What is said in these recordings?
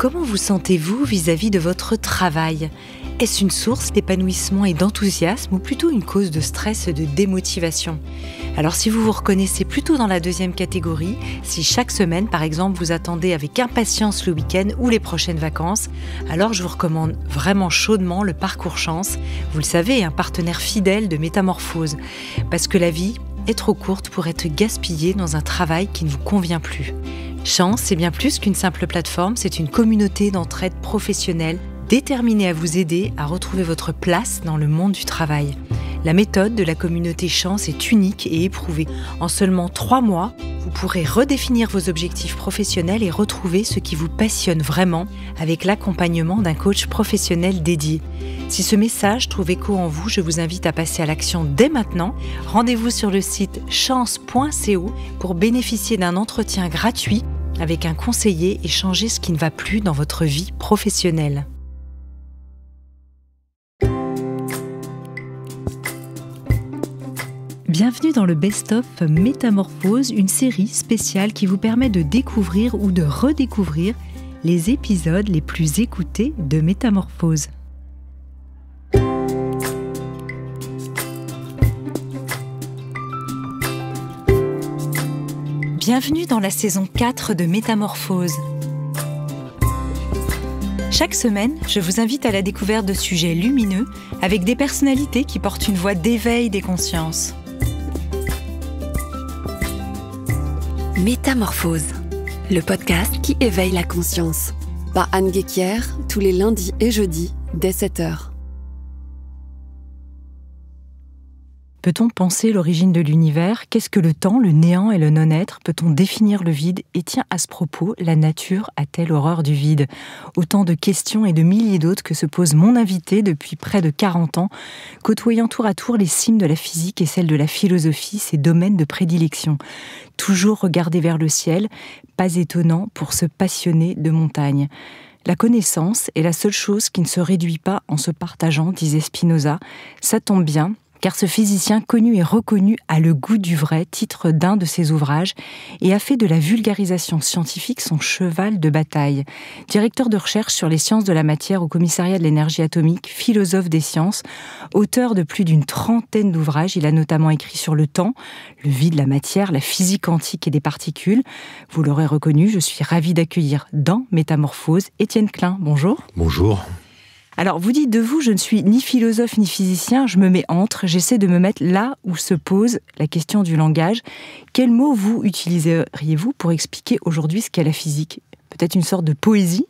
Comment vous sentez-vous vis-à-vis de votre travail ? Est-ce une source d'épanouissement et d'enthousiasme ou plutôt une cause de stress et de démotivation ? Alors si vous vous reconnaissez plutôt dans la deuxième catégorie, si chaque semaine par exemple vous attendez avec impatience le week-end ou les prochaines vacances, alors je vous recommande vraiment chaudement le Parcours Chance. Vous le savez, un partenaire fidèle de Métamorphose. Parce que la vie est trop courte pour être gaspillée dans un travail qui ne vous convient plus. Chance, c'est bien plus qu'une simple plateforme, c'est une communauté d'entraide professionnelle déterminée à vous aider à retrouver votre place dans le monde du travail. La méthode de la communauté Chance est unique et éprouvée. En seulement 3 mois, vous pourrez redéfinir vos objectifs professionnels et retrouver ce qui vous passionne vraiment avec l'accompagnement d'un coach professionnel dédié. Si ce message trouve écho en vous, je vous invite à passer à l'action dès maintenant. Rendez-vous sur le site chance.co pour bénéficier d'un entretien gratuit avec un conseiller et changer ce qui ne va plus dans votre vie professionnelle. Bienvenue dans le Best-of Métamorphose, une série spéciale qui vous permet de découvrir ou de redécouvrir les épisodes les plus écoutés de Métamorphose. Bienvenue dans la saison 4 de Métamorphose. Chaque semaine, je vous invite à la découverte de sujets lumineux avec des personnalités qui portent une voix d'éveil des consciences. Métamorphose, le podcast qui éveille la conscience. Par Anne Guéquière, tous les lundis et jeudis, dès 7h. Peut-on penser l'origine de l'univers ? Qu'est-ce que le temps, le néant et le non-être ? Peut-on définir le vide ? Et tiens, à ce propos, la nature a-t-elle horreur du vide ? Autant de questions et de milliers d'autres que se pose mon invité depuis près de 40 ans, côtoyant tour à tour les cimes de la physique et celles de la philosophie, ses domaines de prédilection. Toujours regarder vers le ciel, pas étonnant pour se passionner de montagne. La connaissance est la seule chose qui ne se réduit pas en se partageant, disait Spinoza. Ça tombe bien, car ce physicien connu et reconnu a le goût du vrai, titre d'un de ses ouvrages, et a fait de la vulgarisation scientifique son cheval de bataille. Directeur de recherche sur les sciences de la matière au commissariat de l'énergie atomique, philosophe des sciences, auteur de plus d'une 30aine d'ouvrages, il a notamment écrit sur le temps, le vide, la matière, la physique quantique et des particules. Vous l'aurez reconnu, je suis ravie d'accueillir dans Métamorphose Étienne Klein. Bonjour. Bonjour. Alors, vous dites de vous, je ne suis ni philosophe ni physicien, je me mets entre, j'essaie de me mettre là où se pose la question du langage. Quels mots vous utiliseriez-vous pour expliquer aujourd'hui ce qu'est la physique ? Peut-être une sorte de poésie ?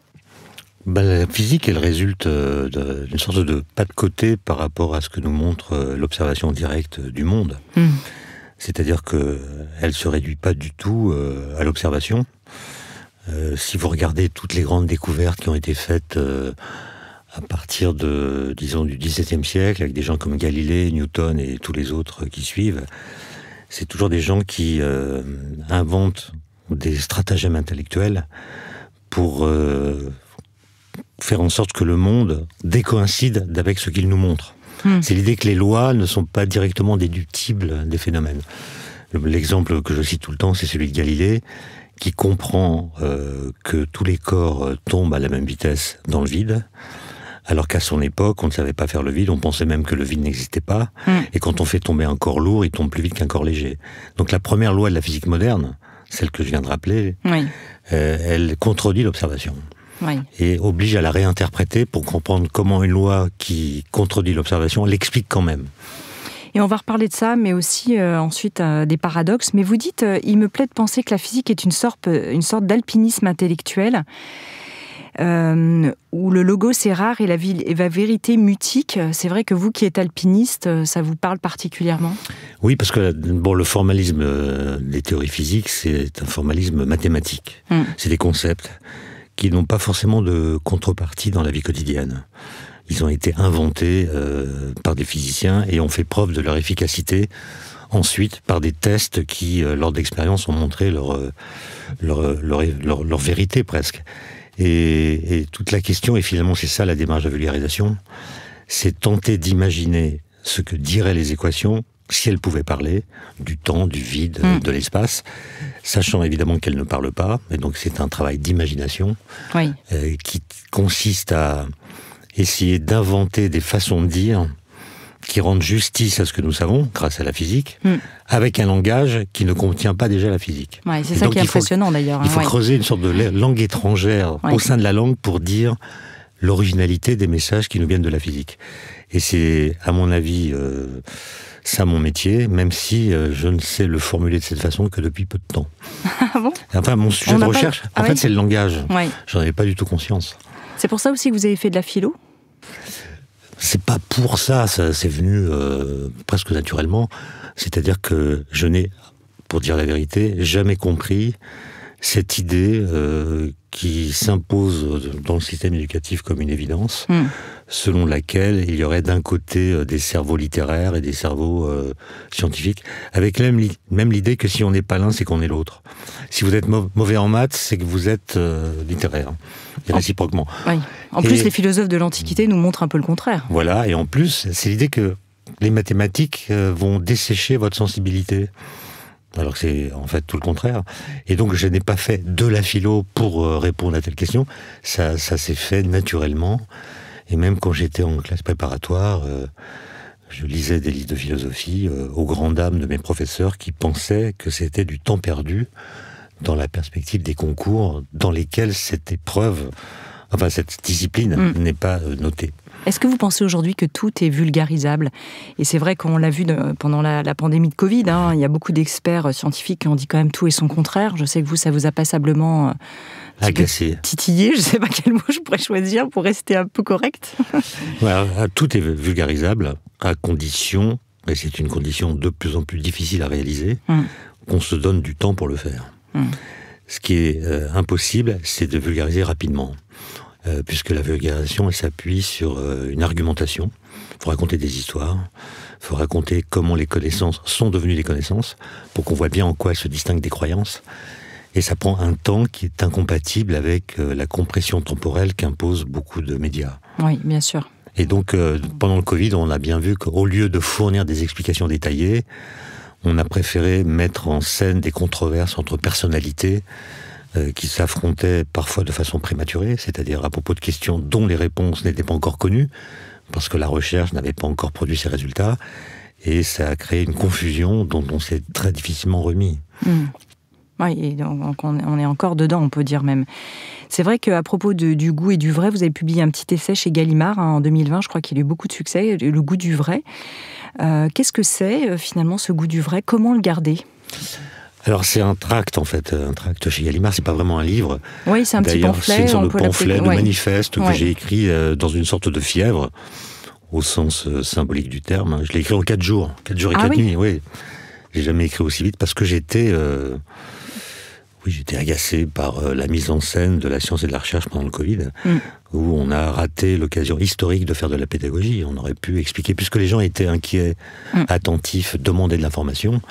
La physique, elle résulte d'une sorte de pas de côté par rapport à ce que nous montre l'observation directe du monde. C'est-à-dire qu'elle ne se réduit pas du tout à l'observation. Si vous regardez toutes les grandes découvertes qui ont été faites à partir du XVIIe siècle, avec des gens comme Galilée, Newton et tous les autres qui suivent, c'est toujours des gens qui inventent des stratagèmes intellectuels pour faire en sorte que le monde décoïncide avec ce qu'il nous montre. C'est l'idée que les lois ne sont pas directement déductibles des phénomènes. L'exemple que je cite tout le temps, c'est celui de Galilée, qui comprend que tous les corps tombent à la même vitesse dans le vide, alors qu'à son époque, on ne savait pas faire le vide, on pensait même que le vide n'existait pas, et quand on fait tomber un corps lourd, il tombe plus vite qu'un corps léger. Donc la première loi de la physique moderne, celle que je viens de rappeler, elle contredit l'observation. Et oblige à la réinterpréter pour comprendre comment une loi qui contredit l'observation l'explique quand même. Et on va reparler de ça, mais aussi ensuite des paradoxes. Mais vous dites, il me plaît de penser que la physique est une sorte d'alpinisme intellectuel, où le logos est rare et la vérité mutique. C'est vrai que vous qui êtes alpiniste, ça vous parle particulièrement ? Oui, parce que le formalisme des théories physiques, c'est un formalisme mathématique. C'est des concepts qui n'ont pas forcément de contrepartie dans la vie quotidienne. Ils ont été inventés par des physiciens et ont fait preuve de leur efficacité ensuite par des tests qui, lors d'expériences, ont montré leur vérité presque. Et toute la question, et finalement c'est ça la démarche de vulgarisation, c'est tenter d'imaginer ce que diraient les équations si elle pouvait parler, du temps, du vide, de l'espace, sachant évidemment qu'elle ne parle pas, et donc c'est un travail d'imagination qui consiste à essayer d'inventer des façons de dire qui rendent justice à ce que nous savons, grâce à la physique, avec un langage qui ne contient pas déjà la physique. Ouais, c'est ça qui est impressionnant d'ailleurs. Il faut creuser une sorte de langue étrangère au sein de la langue pour dire l'originalité des messages qui nous viennent de la physique. Et c'est, à mon avis, ça mon métier, même si je ne sais le formuler de cette façon que depuis peu de temps. Ah bon ? Enfin, mon sujet de recherche, en fait, c'est le langage. Oui. J'en avais pas du tout conscience. C'est pour ça aussi que vous avez fait de la philo ? C'est pas pour ça, c'est venu presque naturellement. C'est-à-dire que je n'ai, pour dire la vérité, jamais compris cette idée qui s'impose dans le système éducatif comme une évidence, selon laquelle il y aurait d'un côté des cerveaux littéraires et des cerveaux scientifiques, avec même l'idée que si on n'est pas l'un, c'est qu'on est l'autre. Si vous êtes mauvais en maths, c'est que vous êtes littéraire, et réciproquement. Oui. En plus, les philosophes de l'Antiquité nous montrent un peu le contraire. Voilà, et en plus, c'est l'idée que les mathématiques vont dessécher votre sensibilité. Alors que c'est en fait tout le contraire. Et donc je n'ai pas fait de la philo pour répondre à telle question. Ça s'est fait naturellement. Et même quand j'étais en classe préparatoire, je lisais des livres de philosophie aux grandes dames de mes professeurs qui pensaient que c'était du temps perdu dans la perspective des concours dans lesquels cette épreuve, enfin cette discipline n'est pas notée. Est-ce que vous pensez aujourd'hui que tout est vulgarisable ? Et c'est vrai qu'on l'a vu pendant la pandémie de Covid, il y a beaucoup d'experts scientifiques qui ont dit quand même tout et son contraire. Je sais que vous, ça vous a passablement agacé, titillé. Je ne sais pas quel mot je pourrais choisir pour rester un peu correct. Tout est vulgarisable à condition, et c'est une condition de plus en plus difficile à réaliser, qu'on se donne du temps pour le faire. Ce qui est impossible, c'est de vulgariser rapidement. Puisque la vulgarisation, elle s'appuie sur une argumentation. Il faut raconter des histoires, il faut raconter comment les connaissances sont devenues des connaissances, pour qu'on voit bien en quoi elles se distinguent des croyances. Et ça prend un temps qui est incompatible avec la compression temporelle qu'imposent beaucoup de médias. Oui, bien sûr. Et donc, pendant le Covid, on a bien vu qu'au lieu de fournir des explications détaillées, on a préféré mettre en scène des controverses entre personnalités qui s'affrontaient parfois de façon prématurée, c'est-à-dire à propos de questions dont les réponses n'étaient pas encore connues, parce que la recherche n'avait pas encore produit ses résultats, et ça a créé une confusion dont on s'est très difficilement remis. Oui, et donc on est encore dedans, on peut dire même. C'est vrai qu'à propos du goût et du vrai, vous avez publié un petit essai chez Gallimard en 2020, je crois qu'il a eu beaucoup de succès, le goût du vrai. Qu'est-ce que c'est finalement ce goût du vrai ? Comment le garder ? Alors c'est un tract en fait, un tract chez Gallimard, c'est pas vraiment un livre. Oui, c'est un petit pamphlet. C'est une sorte de pamphlet, de manifeste que j'ai écrit dans une sorte de fièvre, au sens symbolique du terme. Je l'ai écrit en 4 jours, 4 jours et 4 nuits, oui. J'ai jamais écrit aussi vite parce que j'étais agacé par la mise en scène de la science et de la recherche pendant le Covid, où on a raté l'occasion historique de faire de la pédagogie. On aurait pu expliquer, puisque les gens étaient inquiets, attentifs, demandaient de l'information.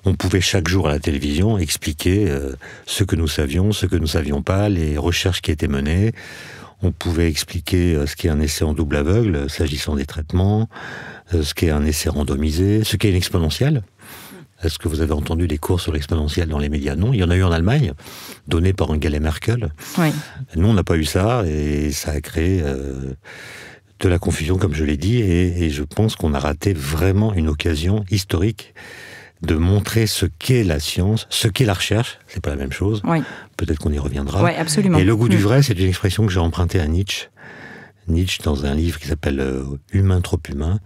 On pouvait chaque jour à la télévision expliquer ce que nous savions, ce que nous ne savions pas, les recherches qui étaient menées. On pouvait expliquer ce qu'est un essai en double aveugle, s'agissant des traitements, ce qu'est un essai randomisé, ce qu'est une exponentielle. Est-ce que vous avez entendu des cours sur l'exponentielle dans les médias ? Non, il y en a eu en Allemagne, donné par Angela Merkel. Oui. Nous, on n'a pas eu ça, et ça a créé de la confusion, comme je l'ai dit, et je pense qu'on a raté vraiment une occasion historique de montrer ce qu'est la science, ce qu'est la recherche, c'est pas la même chose. Oui. Peut-être qu'on y reviendra. Oui, absolument. Et le goût du vrai, c'est une expression que j'ai empruntée à Nietzsche. Nietzsche, dans un livre qui s'appelle « Humain trop humain »,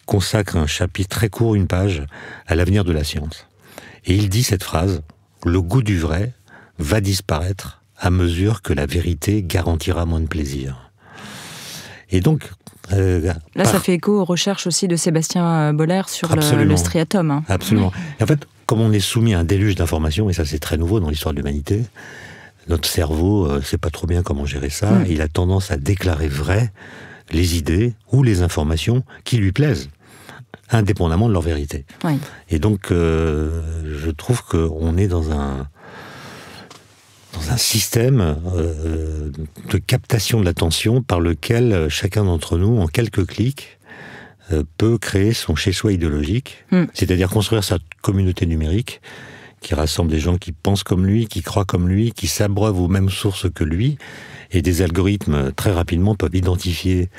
consacre un chapitre très court, une page, à l'avenir de la science. Et il dit cette phrase « Le goût du vrai va disparaître à mesure que la vérité garantira moins de plaisir ». Et donc... Là, ça fait écho aux recherches aussi de Sébastien Boller sur le striatum. Absolument. Et en fait, comme on est soumis à un déluge d'informations, et ça c'est très nouveau dans l'histoire de l'humanité, notre cerveau sait pas trop bien comment gérer ça, et il a tendance à déclarer vraies les idées ou les informations qui lui plaisent, indépendamment de leur vérité. Oui. Et donc, je trouve qu'on est dans un système de captation de l'attention par lequel chacun d'entre nous, en quelques clics, peut créer son chez-soi idéologique, c'est-à-dire construire sa communauté numérique qui rassemble des gens qui pensent comme lui, qui croient comme lui, qui s'abreuvent aux mêmes sources que lui, et des algorithmes très rapidement peuvent identifier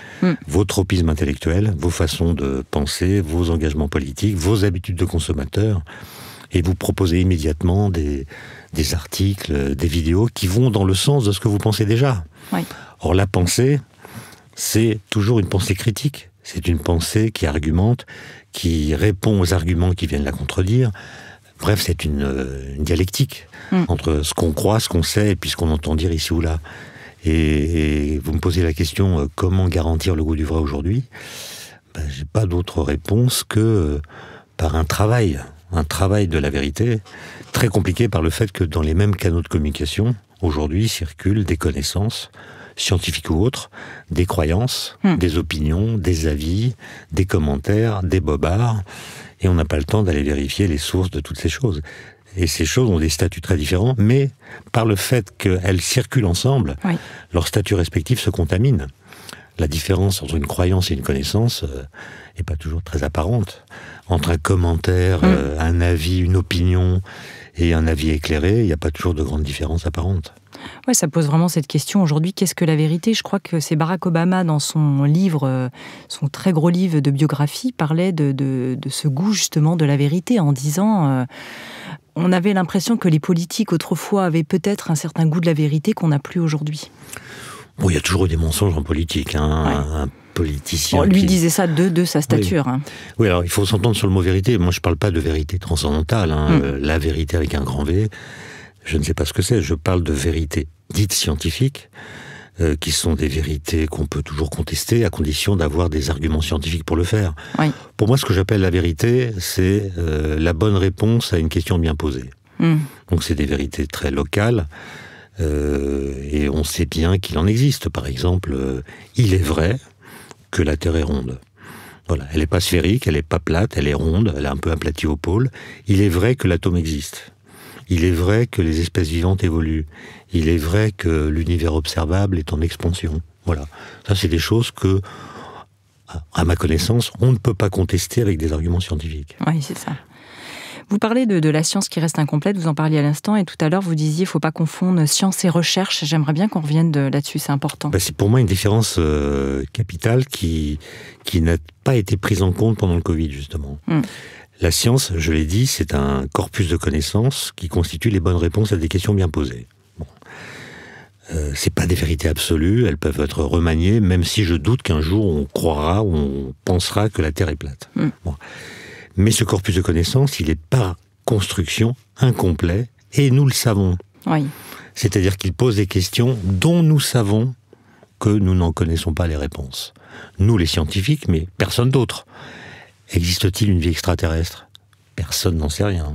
vos tropismes intellectuels, vos façons de penser, vos engagements politiques, vos habitudes de consommateurs, et vous proposer immédiatement des articles, des vidéos qui vont dans le sens de ce que vous pensez déjà. Oui. Or, la pensée, c'est toujours une pensée critique. C'est une pensée qui argumente, qui répond aux arguments qui viennent la contredire. Bref, c'est une dialectique entre ce qu'on croit, ce qu'on sait, et puis ce qu'on entend dire ici ou là. Et vous me posez la question, comment garantir le goût du vrai aujourd'hui ? J'ai pas d'autre réponse que par un travail de la vérité, très compliqué par le fait que dans les mêmes canaux de communication, aujourd'hui circulent des connaissances, scientifiques ou autres, des croyances, des opinions, des avis, des commentaires, des bobards, et on n'a pas le temps d'aller vérifier les sources de toutes ces choses. Et ces choses ont des statuts très différents, mais par le fait qu'elles circulent ensemble, leurs statuts respectifs se contaminent. La différence entre une croyance et une connaissance n'est pas toujours très apparente. Entre un commentaire, un avis, une opinion et un avis éclairé, il n'y a pas toujours de grande différence apparente. Ouais, ça pose vraiment cette question aujourd'hui, qu'est-ce que la vérité ? Je crois que c'est Barack Obama, dans son livre, son très gros livre de biographie, parlait de ce goût justement de la vérité, en disant on avait l'impression que les politiques autrefois avaient peut-être un certain goût de la vérité qu'on n'a plus aujourd'hui. Bon, il y a toujours eu des mensonges en politique, un politicien. Lui disait ça de sa stature. Oui. Oui, alors il faut s'entendre sur le mot vérité. Moi, je ne parle pas de vérité transcendantale, la vérité avec un grand V. Je ne sais pas ce que c'est. Je parle de vérité dites scientifiques, qui sont des vérités qu'on peut toujours contester, à condition d'avoir des arguments scientifiques pour le faire. Oui. Pour moi, ce que j'appelle la vérité, c'est la bonne réponse à une question bien posée. Donc c'est des vérités très locales, et on sait bien qu'il en existe. Par exemple, il est vrai que la Terre est ronde. Voilà, elle n'est pas sphérique, elle n'est pas plate, elle est ronde, elle est un peu aplatie au pôle. Il est vrai que l'atome existe. Il est vrai que les espèces vivantes évoluent. Il est vrai que l'univers observable est en expansion. Voilà. Ça, c'est des choses que, à ma connaissance, on ne peut pas contester avec des arguments scientifiques. Oui, c'est ça. Vous parlez de la science qui reste incomplète, vous en parliez à l'instant, et tout à l'heure, vous disiez qu'il ne faut pas confondre science et recherche. J'aimerais bien qu'on revienne là-dessus, c'est important. C'est pour moi une différence capitale qui n'a pas été prise en compte pendant le Covid, justement. La science, je l'ai dit, c'est un corpus de connaissances qui constitue les bonnes réponses à des questions bien posées. Bon. C'est pas des vérités absolues, elles peuvent être remaniées, même si je doute qu'un jour on croira ou on pensera que la Terre est plate. Bon. Mais ce corpus de connaissances, il est par construction incomplet, et nous le savons. Oui. C'est-à-dire qu'il pose des questions dont nous savons que nous n'en connaissons pas les réponses. Nous, les scientifiques, mais personne d'autre. Existe-t-il une vie extraterrestre ? Personne n'en sait rien.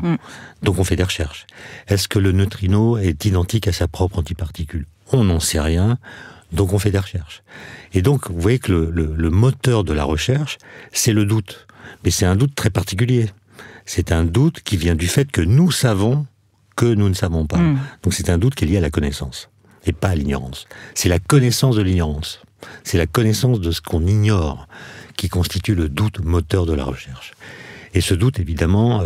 Donc on fait des recherches. Est-ce que le neutrino est identique à sa propre antiparticule ? On n'en sait rien, donc on fait des recherches. Et donc, vous voyez que le moteur de la recherche, c'est le doute. Mais c'est un doute très particulier. C'est un doute qui vient du fait que nous savons que nous ne savons pas. Donc c'est un doute qui est lié à la connaissance, et pas à l'ignorance. C'est la connaissance de l'ignorance. C'est la connaissance de ce qu'on ignore qui constitue le doute moteur de la recherche. Et ce doute, évidemment,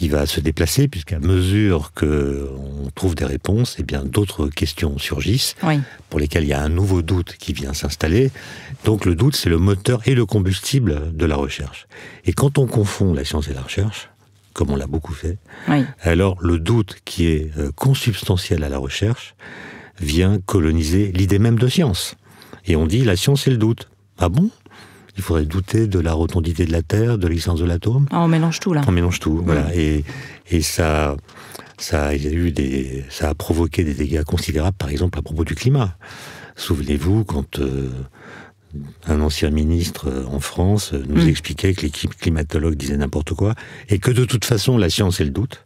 il va se déplacer, puisqu'à mesure qu'on trouve des réponses, eh bien, d'autres questions surgissent, pour lesquelles il y a un nouveau doute qui vient s'installer. Donc le doute, c'est le moteur et le combustible de la recherche. Et quand on confond la science et la recherche, comme on l'a beaucoup fait, alors le doute qui est consubstantiel à la recherche vient coloniser l'idée même de science. Et on dit, la science, c'est le doute. Ah bon ? Il faudrait douter de la rotondité de la Terre, de l'existence de l'atome. On mélange tout, là. On mélange tout, voilà. Et ça a provoqué des dégâts considérables, par exemple, à propos du climat. Souvenez-vous, quand un ancien ministre en France nous expliquait que les climatologues disaient n'importe quoi, et que de toute façon, la science, c'est le doute.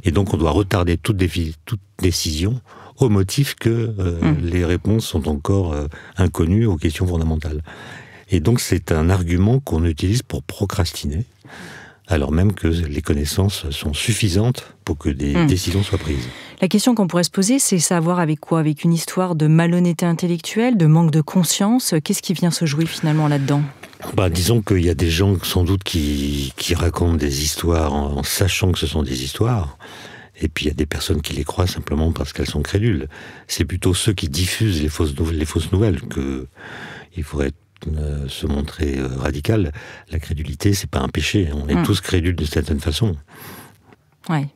Et donc, on doit retarder toute décision au motif que les réponses sont encore inconnues aux questions fondamentales. Et donc c'est un argument qu'on utilise pour procrastiner, alors même que les connaissances sont suffisantes pour que des décisions soient prises. La question qu'on pourrait se poser, c'est savoir avec quoi ? Avec une histoire de malhonnêteté intellectuelle, de manque de conscience ? Qu'est-ce qui vient se jouer finalement là-dedans ? Disons qu'il y a des gens sans doute qui racontent des histoires en sachant que ce sont des histoires, et puis il y a des personnes qui les croient simplement parce qu'elles sont crédules. C'est plutôt ceux qui diffusent les fausses nouvelles qu'il faudrait se montrer radical. La crédulité, c'est pas un péché. On est tous crédules d'une certaine façon. Ouais.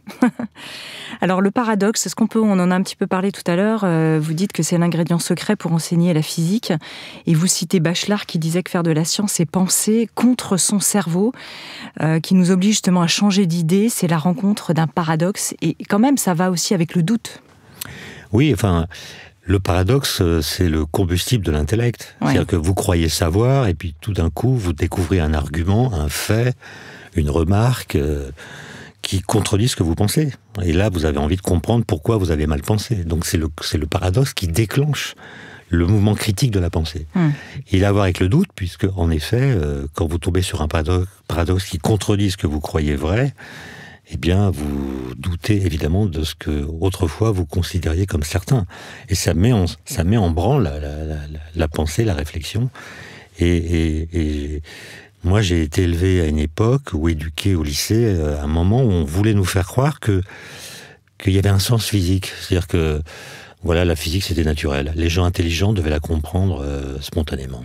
Alors le paradoxe, on en a un petit peu parlé tout à l'heure, vous dites que c'est l'ingrédient secret pour enseigner la physique, et vous citez Bachelard qui disait que faire de la science, c'est penser contre son cerveau, qui nous oblige justement à changer d'idée, c'est la rencontre d'un paradoxe, et quand même ça va aussi avec le doute. Oui, enfin, le paradoxe, c'est le combustible de l'intellect. Ouais. C'est-à-dire que vous croyez savoir, et puis tout d'un coup, vous découvrez un argument, un fait, une remarque... qui contredit ce que vous pensez. Et là, vous avez envie de comprendre pourquoi vous avez mal pensé. Donc c'est le paradoxe qui déclenche le mouvement critique de la pensée. Et il a à voir avec le doute, puisque, en effet, quand vous tombez sur un paradoxe qui contredit ce que vous croyez vrai, eh bien, vous doutez évidemment de ce que, autrefois, vous considériez comme certain. Et ça met en branle la pensée, la réflexion. Et moi, j'ai été élevé à une époque, ou éduqué au lycée, à un moment où on voulait nous faire croire qu'il y avait un sens physique. C'est-à-dire que, voilà, la physique, c'était naturel. Les gens intelligents devaient la comprendre spontanément.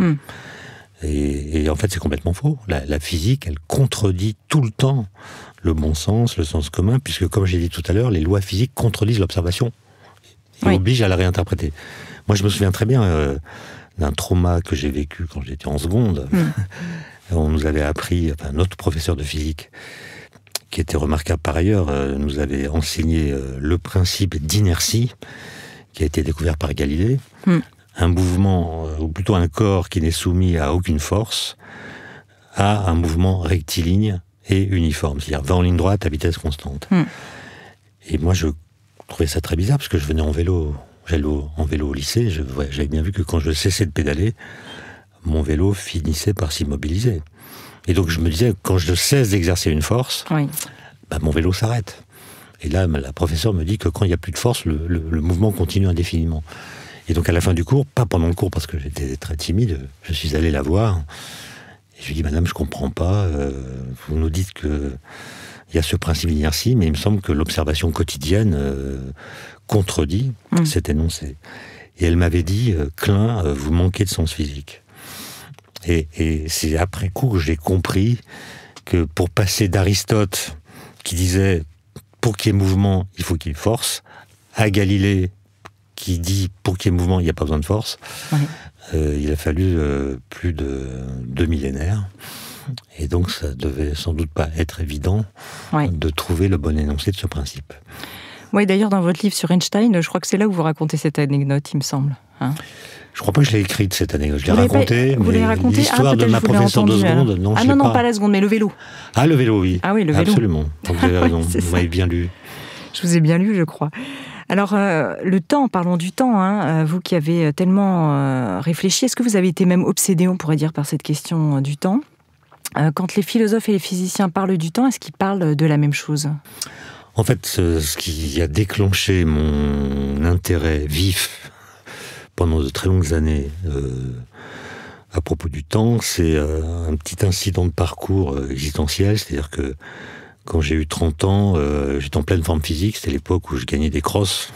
Et en fait, c'est complètement faux. La physique, elle contredit tout le temps le bon sens, le sens commun, puisque, comme j'ai dit tout à l'heure, les lois physiques contredisent l'observation et obligent à la réinterpréter. Moi, je me souviens très bien d'un trauma que j'ai vécu quand j'étais en seconde. On nous avait appris, notre professeur de physique, qui était remarquable par ailleurs, nous avait enseigné le principe d'inertie, qui a été découvert par Galilée. Un mouvement, ou plutôt un corps qui n'est soumis à aucune force, a un mouvement rectiligne et uniforme, c'est-à-dire va en ligne droite à vitesse constante. Et moi, je trouvais ça très bizarre, parce que je venais en vélo. J'allais en vélo au lycée, j'avais bien vu que quand je cessais de pédaler, mon vélo finissait par s'immobiliser. Et donc je me disais, quand je cesse d'exercer une force, mon vélo s'arrête. Et là, la professeure me dit que quand il n'y a plus de force, le mouvement continue indéfiniment. Et donc à la fin du cours, pas pendant le cours parce que j'étais très timide, je suis allé la voir. Et je lui ai dit, madame, je comprends pas, vous nous dites que il y a ce principe d'inertie, mais il me semble que l'observation quotidienne contredit cet énoncé. Et elle m'avait dit, Klein, vous manquez de sens physique. Et c'est après coup que j'ai compris que pour passer d'Aristote, qui disait pour qu'il y ait mouvement, il faut qu'il y ait force, à Galilée, qui dit pour qu'il y ait mouvement, il n'y a pas besoin de force, il a fallu plus de 2 millénaires. Et donc ça devait sans doute pas être évident de trouver le bon énoncé de ce principe. Oui, d'ailleurs, dans votre livre sur Einstein, je crois que c'est là où vous racontez cette anecdote, il me semble. Je crois pas que je l'ai écrite, cette anecdote. Je l'ai racontée, mais l'histoire de ma professeure de seconde, non, je sais pas. Non, pas la seconde, mais le vélo. Ah, le vélo, oui. Ah oui, le vélo. Absolument. Donc, vous avez raison, vous m'avez bien lu. Je vous ai bien lu, je crois. Alors, le temps, parlons du temps, vous qui avez tellement réfléchi, est-ce que vous avez été même obsédé, on pourrait dire, par cette question du temps ? Quand les philosophes et les physiciens parlent du temps, est-ce qu'ils parlent de la même chose ? En fait, ce qui a déclenché mon intérêt vif pendant de très longues années à propos du temps, c'est un petit incident de parcours existentiel, c'est-à-dire que quand j'ai eu 30 ans, j'étais en pleine forme physique, c'était l'époque où je gagnais des crosses,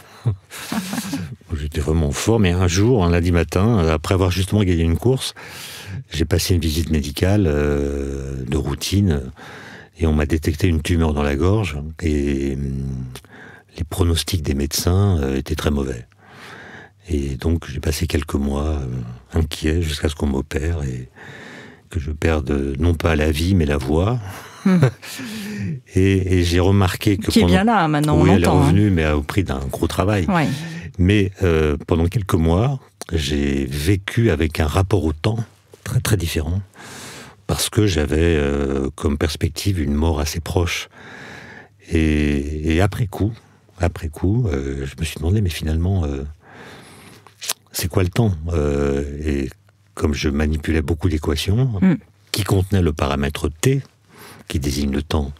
j'étais vraiment en forme, et un jour, un lundi matin, après avoir justement gagné une course, j'ai passé une visite médicale de routine, et on m'a détecté une tumeur dans la gorge, et les pronostics des médecins étaient très mauvais. Et donc j'ai passé quelques mois inquiet jusqu'à ce qu'on m'opère et que je perde non pas la vie mais la voix. Et j'ai remarqué que qui est bien là maintenant, on elle est l'entend, revenue, mais au prix d'un gros travail. Mais pendant quelques mois, j'ai vécu avec un rapport au temps très très différent, parce que j'avais comme perspective une mort assez proche. Et après coup, je me suis demandé, mais finalement, c'est quoi le temps ? Et comme je manipulais beaucoup d'équations qui contenaient le paramètre T, qui désigne le temps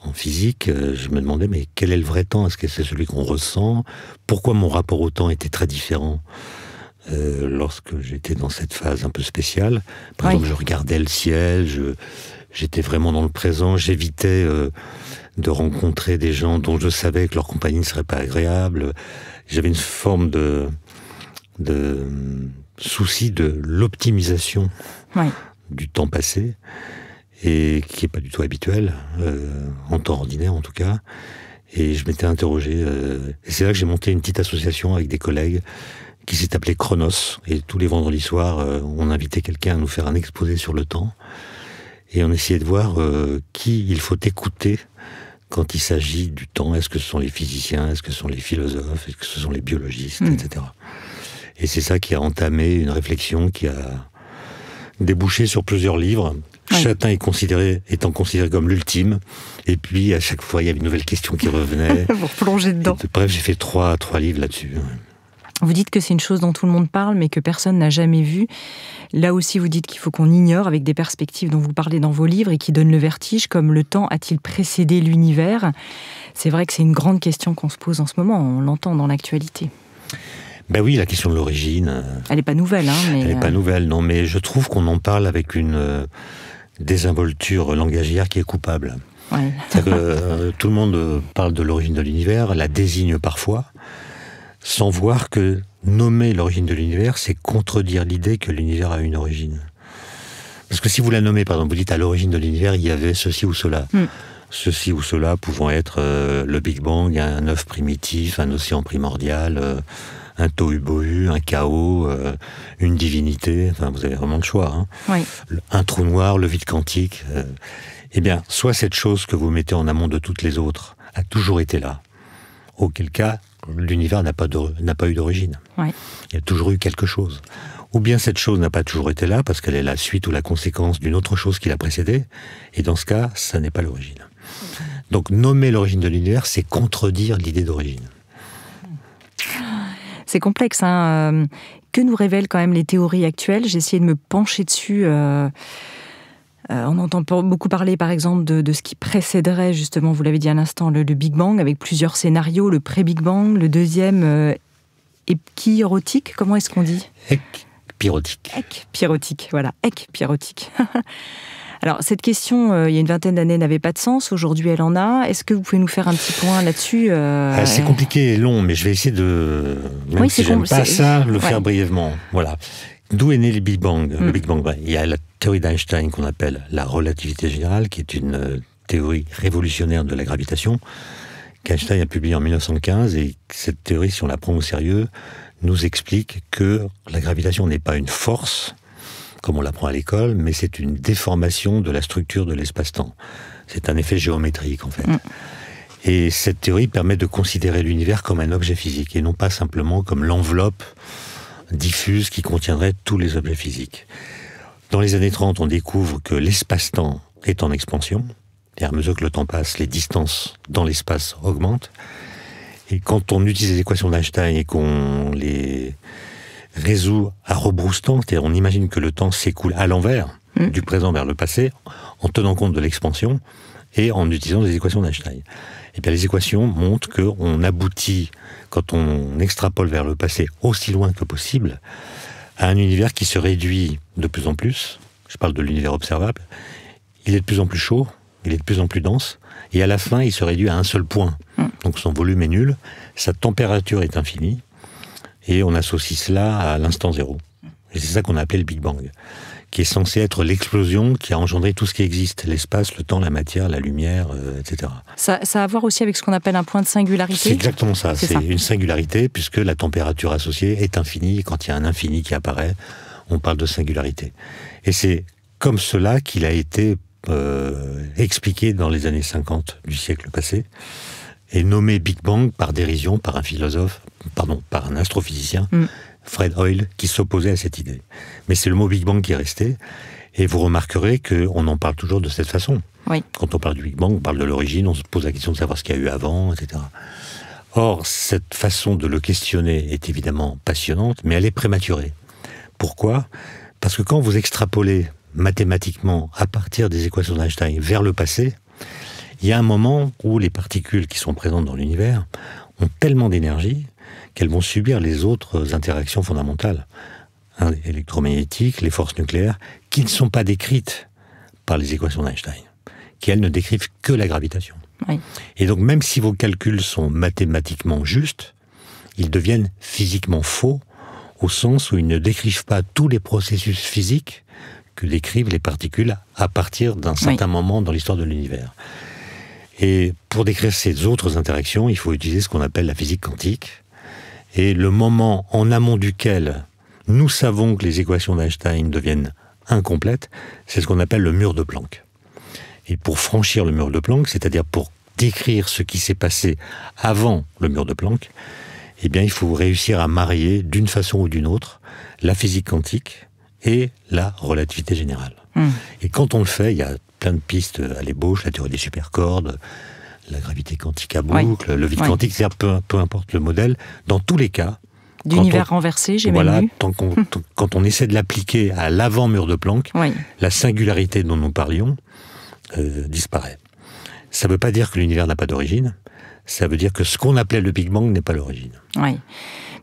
en physique, je me demandais, mais quel est le vrai temps ? Est-ce que c'est celui qu'on ressent ? Pourquoi mon rapport au temps était très différent lorsque j'étais dans cette phase un peu spéciale. Par exemple, je regardais le ciel, j'étais vraiment dans le présent, j'évitais de rencontrer des gens dont je savais que leur compagnie ne serait pas agréable. J'avais une forme de souci de l'optimisation du temps passé, et qui n'est pas du tout habituel, en temps ordinaire en tout cas. Et je m'étais interrogé, et c'est là que j'ai monté une petite association avec des collègues qui s'est appelée Chronos, et tous les vendredis soirs, on invitait quelqu'un à nous faire un exposé sur le temps, et on essayait de voir qui il faut écouter quand il s'agit du temps. Est-ce que ce sont les physiciens, est-ce que ce sont les philosophes, est-ce que ce sont les biologistes, etc. Et c'est ça qui a entamé une réflexion qui a débouché sur plusieurs livres. Chacun étant considéré comme l'ultime. Et puis, à chaque fois, il y avait une nouvelle question qui revenait. Pour plonger dedans. Bref, j'ai fait trois livres là-dessus. Vous dites que c'est une chose dont tout le monde parle, mais que personne n'a jamais vue. Là aussi, vous dites qu'il faut qu'on ignore, avec des perspectives dont vous parlez dans vos livres et qui donnent le vertige, comme le temps a-t-il précédé l'univers ? C'est vrai que c'est une grande question qu'on se pose en ce moment, on l'entend dans l'actualité. Ben oui, la question de l'origine... Elle n'est pas nouvelle, mais... Elle n'est pas nouvelle, non, mais je trouve qu'on en parle avec une désinvolture langagière qui est coupable. Ouais. C'est-à-dire que tout le monde parle de l'origine de l'univers, la désigne parfois, sans voir que nommer l'origine de l'univers, c'est contredire l'idée que l'univers a une origine. Parce que si vous la nommez, par exemple, vous dites à l'origine de l'univers, il y avait ceci ou cela. Ceci ou cela pouvant être le Big Bang, un œuf primitif, un océan primordial, un tohu-bohu, un chaos, une divinité. Enfin, vous avez vraiment le choix. Un trou noir, le vide quantique. Eh bien, soit cette chose que vous mettez en amont de toutes les autres a toujours été là. Auquel cas, l'univers n'a pas eu d'origine. Il y a toujours eu quelque chose. Ou bien cette chose n'a pas toujours été là parce qu'elle est la suite ou la conséquence d'une autre chose qui l'a précédée. Et dans ce cas, ça n'est pas l'origine. Donc, nommer l'origine de l'univers, c'est contredire l'idée d'origine. C'est complexe, hein. Que nous révèlent quand même les théories actuelles ? J'ai essayé de me pencher dessus. On entend beaucoup parler, par exemple, de ce qui précéderait, justement, vous l'avez dit à l'instant, le Big Bang, avec plusieurs scénarios, le pré-Big Bang, le deuxième épirotique, comment est-ce qu'on dit ? Ekpyrotique. Ekpyrotique, voilà, ekpyrotique. Alors, cette question, il y a une vingtaine d'années, n'avait pas de sens. Aujourd'hui, elle en a. Est-ce que vous pouvez nous faire un petit point là-dessus ? C'est compliqué et long, mais je vais essayer de... Même si j'aime pas ça, le faire brièvement. Voilà. D'où est né le Big Bang ? Le Big Bang, il y a la théorie d'Einstein qu'on appelle la relativité générale, qui est une théorie révolutionnaire de la gravitation, qu'Einstein a publiée en 1915. Et cette théorie, si on la prend au sérieux, nous explique que la gravitation n'est pas une force, comme on l'apprend à l'école, mais c'est une déformation de la structure de l'espace-temps. C'est un effet géométrique, en fait. Et cette théorie permet de considérer l'univers comme un objet physique, et non pas simplement comme l'enveloppe diffuse qui contiendrait tous les objets physiques. Dans les années 30, on découvre que l'espace-temps est en expansion, et à mesure que le temps passe, les distances dans l'espace augmentent. Et quand on utilise les équations d'Einstein et qu'on les résout à rebrousse-temps, c'est-à-dire on imagine que le temps s'écoule à l'envers, du présent vers le passé, en tenant compte de l'expansion et en utilisant des équations d'Einstein. Et bien les équations montrent qu'on aboutit, quand on extrapole vers le passé aussi loin que possible, à un univers qui se réduit de plus en plus. Je parle de l'univers observable. Il est de plus en plus chaud, il est de plus en plus dense, et à la fin, il se réduit à un seul point. Donc son volume est nul, sa température est infinie, et on associe cela à l'instant zéro. Et c'est ça qu'on a appelé le Big Bang, qui est censé être l'explosion qui a engendré tout ce qui existe, l'espace, le temps, la matière, la lumière, etc. Ça a à voir aussi avec ce qu'on appelle un point de singularité ? C'est exactement ça, c'est une singularité, puisque la température associée est infinie, et quand il y a un infini qui apparaît, on parle de singularité. Et c'est comme cela qu'il a été expliqué dans les années 50 du siècle passé, et nommé Big Bang par dérision par un astrophysicien, Fred Hoyle, qui s'opposait à cette idée. Mais c'est le mot Big Bang qui est resté, et vous remarquerez qu'on en parle toujours de cette façon. Quand on parle du Big Bang, on parle de l'origine, on se pose la question de savoir ce qu'il y a eu avant, etc. Or, cette façon de le questionner est évidemment passionnante, mais elle est prématurée. Pourquoi ? Parce que quand vous extrapolez mathématiquement, à partir des équations d'Einstein, vers le passé, il y a un moment où les particules qui sont présentes dans l'univers ont tellement d'énergie qu'elles vont subir les autres interactions fondamentales, électromagnétiques, les forces nucléaires, qui ne sont pas décrites par les équations d'Einstein, qui elles ne décrivent que la gravitation. Oui. Et donc même si vos calculs sont mathématiquement justes, ils deviennent physiquement faux, au sens où ils ne décrivent pas tous les processus physiques que décrivent les particules à partir d'un certain moment dans l'histoire de l'univers. Et pour décrire ces autres interactions, il faut utiliser ce qu'on appelle la physique quantique. Et le moment en amont duquel nous savons que les équations d'Einstein deviennent incomplètes, c'est ce qu'on appelle le mur de Planck. Et pour franchir le mur de Planck, c'est-à-dire pour décrire ce qui s'est passé avant le mur de Planck, eh bien, il faut réussir à marier d'une façon ou d'une autre la physique quantique et la relativité générale. Et quand on le fait, il y a plein de pistes à l'ébauche, la théorie des supercordes, la gravité quantique à boucle, le vide quantique, c'est-à-dire peu importe le modèle, dans tous les cas... D'univers renversé, j'ai même lu. Quand on essaie de l'appliquer à l'avant-mur de Planck, la singularité dont nous parlions disparaît. Ça ne veut pas dire que l'univers n'a pas d'origine, ça veut dire que ce qu'on appelait le Big Bang n'est pas l'origine. Oui.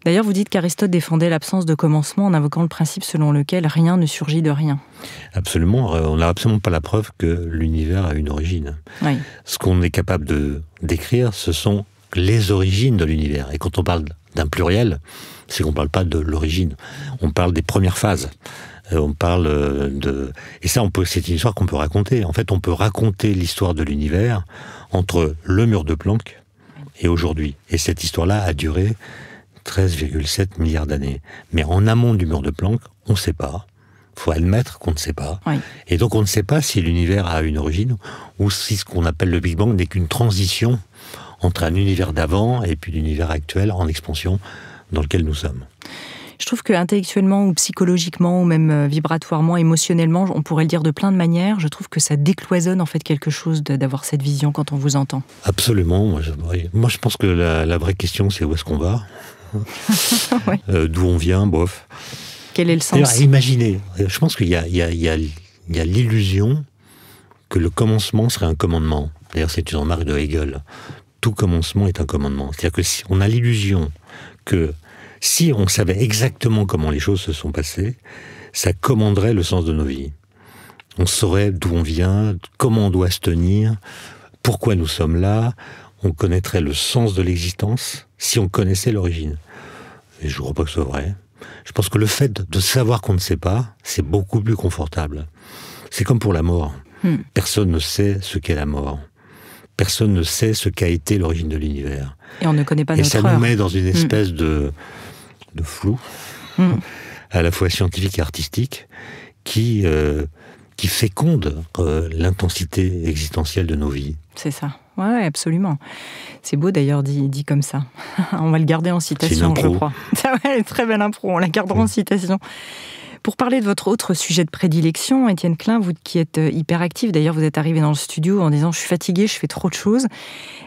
D'ailleurs, vous dites qu'Aristote défendait l'absence de commencement en invoquant le principe selon lequel rien ne surgit de rien. Absolument. On n'a absolument pas la preuve que l'univers a une origine. Oui. Ce qu'on est capable de décrire, ce sont les origines de l'univers. Et quand on parle d'un pluriel, c'est qu'on ne parle pas de l'origine. On parle des premières phases. On parle de... Et ça, c'est une histoire qu'on peut raconter. En fait, on peut raconter l'histoire de l'univers entre le mur de Planck et aujourd'hui. Et cette histoire-là a duré 13,7 milliards d'années. Mais en amont du mur de Planck, on ne sait pas. Il faut admettre qu'on ne sait pas. Oui. Et donc on ne sait pas si l'univers a une origine ou si ce qu'on appelle le Big Bang n'est qu'une transition entre un univers d'avant et puis l'univers actuel en expansion dans lequel nous sommes. Je trouve qu'intellectuellement ou psychologiquement ou même vibratoirement, émotionnellement, on pourrait le dire de plein de manières, je trouve que ça décloisonne en fait quelque chose d'avoir cette vision quand on vous entend. Absolument. Moi, je pense que la vraie question, c'est où est-ce qu'on va Oui. D'où on vient, bof. Quel est le sens ? Imaginez, je pense qu'il y a l'illusion que le commencement serait un commandement. D'ailleurs, c'est une remarque de Hegel. Tout commencement est un commandement. C'est-à-dire que si on a l'illusion que si on savait exactement comment les choses se sont passées, ça commanderait le sens de nos vies. On saurait d'où on vient, comment on doit se tenir, pourquoi nous sommes là, on connaîtrait le sens de l'existence si on connaissait l'origine. Et je ne crois pas que ce soit vrai. Je pense que le fait de savoir qu'on ne sait pas, c'est beaucoup plus confortable. C'est comme pour la mort. Personne ne sait ce qu'est la mort. Personne ne sait ce qu'a été l'origine de l'univers. Et on ne connaît pas notre heure. Et ça nous met dans une espèce de flou, à la fois scientifique et artistique, qui féconde l'intensité existentielle de nos vies. C'est ça. Ouais, absolument. C'est beau d'ailleurs dit comme ça. On va le garder en citation, je crois. Ouais, très belle impro, on la gardera en citation. Pour parler de votre autre sujet de prédilection, Étienne Klein, vous qui êtes hyperactif, d'ailleurs vous êtes arrivé dans le studio en disant « je suis fatigué, je fais trop de choses ».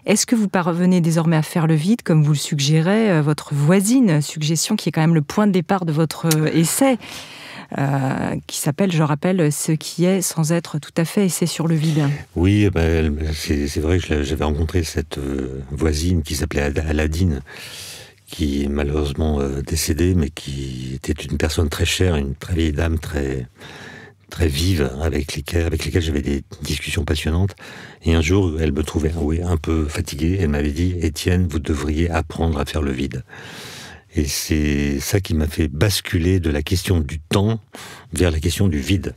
Est-ce que vous parvenez désormais à faire le vide, comme vous le suggérez, votre voisine, suggestion qui est quand même le point de départ de votre essai, qui s'appelle, je rappelle, « Ce qui est sans être tout à fait essai sur le vide ». Oui, c'est vrai que j'avais rencontré cette voisine qui s'appelait Aladine, qui est malheureusement décédée, mais qui était une personne très chère, une très vieille dame, très, très vive, avec lesquelles j'avais des discussions passionnantes. Et un jour, elle me trouvait un peu fatigué. Elle m'avait dit « Étienne, vous devriez apprendre à faire le vide ». Et c'est ça qui m'a fait basculer de la question du temps vers la question du vide.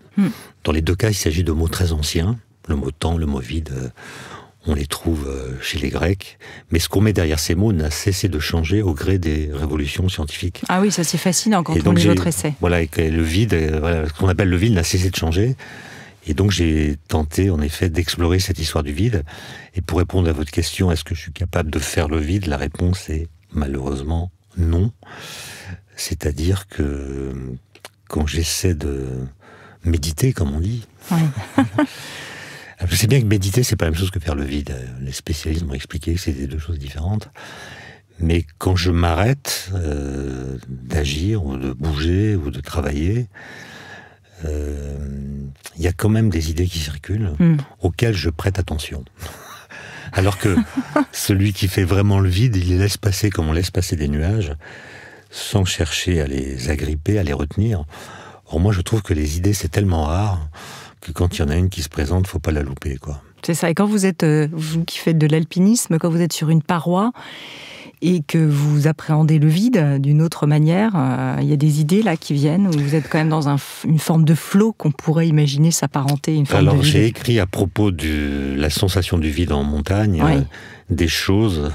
Dans les deux cas, il s'agit de mots très anciens. Le mot temps, le mot vide... on les trouve chez les Grecs, mais ce qu'on met derrière ces mots n'a cessé de changer au gré des révolutions scientifiques. Ah oui, ça c'est fascinant quand on lit votre essai. Voilà, et que le vide, ce qu'on appelle le vide n'a cessé de changer. Et donc j'ai tenté en effet d'explorer cette histoire du vide. Et pour répondre à votre question, est-ce que je suis capable de faire le vide ? La réponse est malheureusement non. C'est-à-dire que quand j'essaie de méditer, comme on dit... Ouais. Je sais bien que méditer, c'est pas la même chose que faire le vide. Les spécialistes m'ont expliqué que c'était deux choses différentes. Mais quand je m'arrête d'agir, ou de bouger, ou de travailler, il y a quand même des idées qui circulent, auxquelles je prête attention. Alors que celui qui fait vraiment le vide, il les laisse passer comme on laisse passer des nuages, sans chercher à les agripper, à les retenir. Or moi, je trouve que les idées, c'est tellement rare que quand il y en a une qui se présente, faut pas la louper, quoi. C'est ça. Et quand vous êtes, vous qui faites de l'alpinisme, quand vous êtes sur une paroi et que vous appréhendez le vide d'une autre manière, il y a des idées là qui viennent, où vous êtes quand même dans une forme de flot qu'on pourrait imaginer s'apparenter à une forme de vide. Alors j'ai écrit à propos de la sensation du vide en montagne, des choses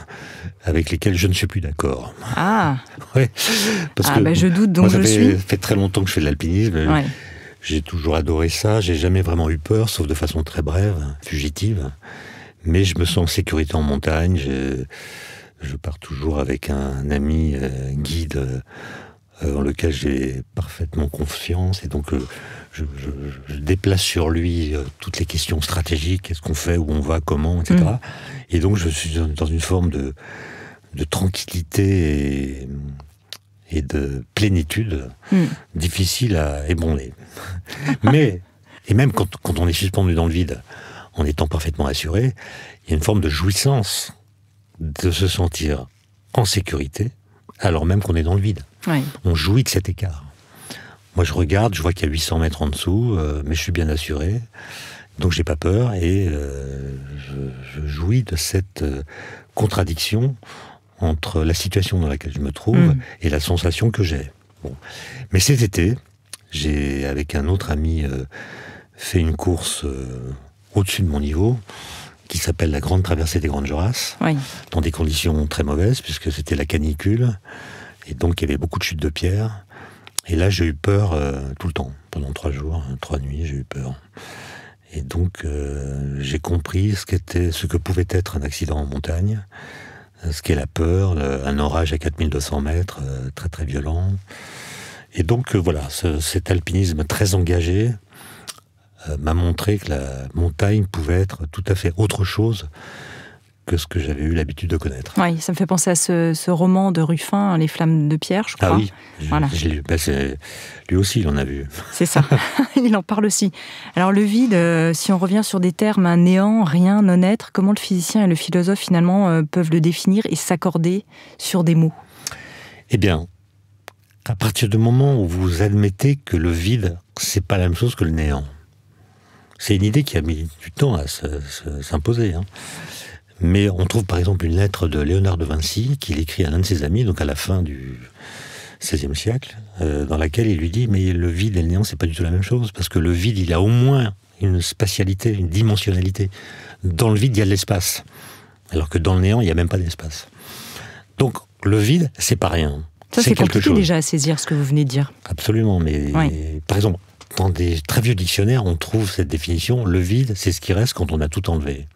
avec lesquelles je ne suis plus d'accord. Ah. Ouais. Parce que je doute, donc moi, je suis. Ça fait très longtemps que je fais de l'alpinisme. Ouais. J'ai toujours adoré ça. J'ai jamais vraiment eu peur, sauf de façon très brève, fugitive. Mais je me sens en sécurité en montagne. Je pars toujours avec un ami guide en lequel j'ai parfaitement confiance. Et donc, je déplace sur lui toutes les questions stratégiques. Qu'est-ce qu'on fait, où on va, comment, etc. Et donc, je suis dans une forme de tranquillité et de plénitude difficile à ébranler. Et même quand on est suspendu dans le vide, en étant parfaitement assuré, il y a une forme de jouissance de se sentir en sécurité, alors même qu'on est dans le vide. Oui. On jouit de cet écart. Moi, je regarde, je vois qu'il y a 800 mètres en dessous, mais je suis bien assuré, donc j'ai pas peur, et je jouis de cette contradiction entre la situation dans laquelle je me trouve et la sensation que j'ai. Bon. Mais cet été, j'ai, avec un autre ami, fait une course au-dessus de mon niveau, qui s'appelle la Grande Traversée des Grandes Jorasses, dans des conditions très mauvaises, puisque c'était la canicule, et donc il y avait beaucoup de chutes de pierres. Et là, j'ai eu peur tout le temps, pendant 3 jours, 3 nuits, j'ai eu peur. Et donc, j'ai compris ce que pouvait être un accident en montagne, ce qu'est la peur, un orage à 4200 mètres, très très violent. Et donc, voilà, cet alpinisme très engagé m'a montré que la montagne pouvait être tout à fait autre chose que ce que j'avais eu l'habitude de connaître. Oui, ça me fait penser à ce roman de Ruffin, Les Flammes de Pierre, je crois. Ah oui, voilà. Lui aussi, il en a vu. C'est ça, il en parle aussi. Alors le vide, si on revient sur des termes, un néant, rien, non-être, comment le physicien et le philosophe finalement peuvent le définir et s'accorder sur des mots? Eh bien, à partir du moment où vous admettez que le vide, c'est pas la même chose que le néant. C'est une idée qui a mis du temps à s'imposer. Mais on trouve par exemple une lettre de Léonard de Vinci qu'il écrit à l'un de ses amis, donc à la fin du XVIe siècle, dans laquelle il lui dit « Mais le vide et le néant, c'est pas du tout la même chose, parce que le vide, il a au moins une spatialité, une dimensionnalité. Dans le vide, il y a de l'espace, alors que dans le néant, il n'y a même pas d'espace. Donc le vide, c'est pas rien. Ça, c'est compliqué déjà à saisir, ce que vous venez de dire. Absolument, mais par exemple, dans des très vieux dictionnaires, on trouve cette définition, le vide, c'est ce qui reste quand on a tout enlevé.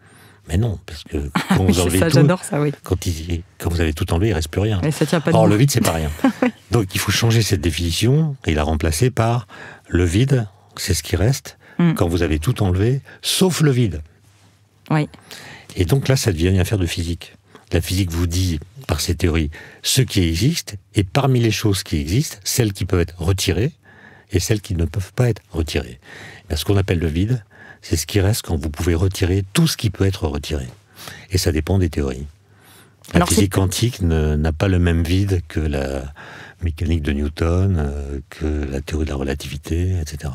Mais non, parce que quand vous enlevez tout, j'adore ça, oui. Quand vous avez tout enlevé, il ne reste plus rien. Et ça tient pas Or, le vide, c'est pas rien. Donc, il faut changer cette définition et la remplacer par le vide, c'est ce qui reste quand vous avez tout enlevé, sauf le vide. Oui. Et donc là, ça devient une affaire de physique. La physique vous dit, par ses théories, ce qui existe, et parmi les choses qui existent, celles qui peuvent être retirées et celles qui ne peuvent pas être retirées. Et ce qu'on appelle le vide, c'est ce qui reste quand vous pouvez retirer tout ce qui peut être retiré. Et ça dépend des théories. La physique quantique n'a pas le même vide que la mécanique de Newton, que la théorie de la relativité, etc.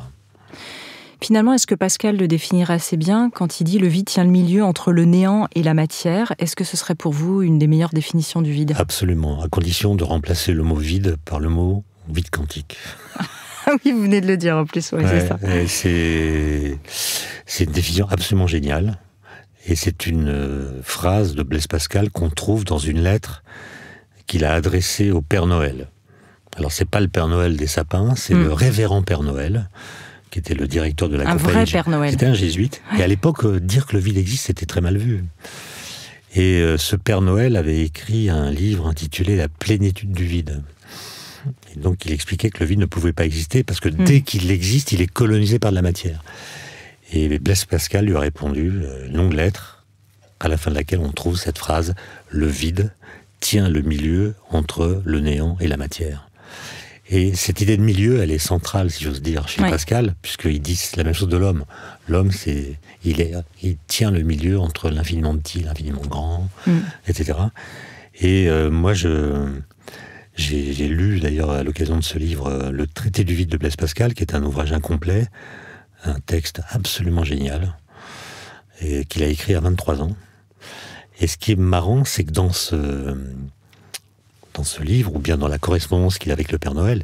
Finalement, est-ce que Pascal le définirait assez bien quand il dit « le vide tient le milieu entre le néant et la matière ». Est-ce que ce serait pour vous une des meilleures définitions du vide? Absolument, à condition de remplacer le mot vide par le mot vide quantique. Ah oui, vous venez de le dire en plus, c'est ça. C'est une définition absolument géniale. Et c'est une phrase de Blaise Pascal qu'on trouve dans une lettre qu'il a adressée au Père Noël. Alors, c'est pas le Père Noël des sapins, c'est le révérend Père Noël, qui était le directeur de la compagnie. Un vrai Père Noël. C'était un jésuite. Et à l'époque, dire que le vide existe, c'était très mal vu. Et ce Père Noël avait écrit un livre intitulé « La plénitude du vide ». Et donc il expliquait que le vide ne pouvait pas exister parce que dès qu'il existe, il est colonisé par de la matière. Et Blaise Pascal lui a répondu une longue lettre à la fin de laquelle on trouve cette phrase « Le vide tient le milieu entre le néant et la matière ». Et cette idée de milieu, elle est centrale, si j'ose dire, chez Pascal, puisqu'il dit la même chose de l'homme. L'homme, il tient le milieu entre l'infiniment petit, l'infiniment grand, etc. Et moi, j'ai lu d'ailleurs à l'occasion de ce livre le Traité du vide de Blaise Pascal, qui est un ouvrage incomplet, un texte absolument génial, et qu'il a écrit à 23 ans. Et ce qui est marrant, c'est que dans ce livre, ou bien dans la correspondance qu'il a avec le Père Noël,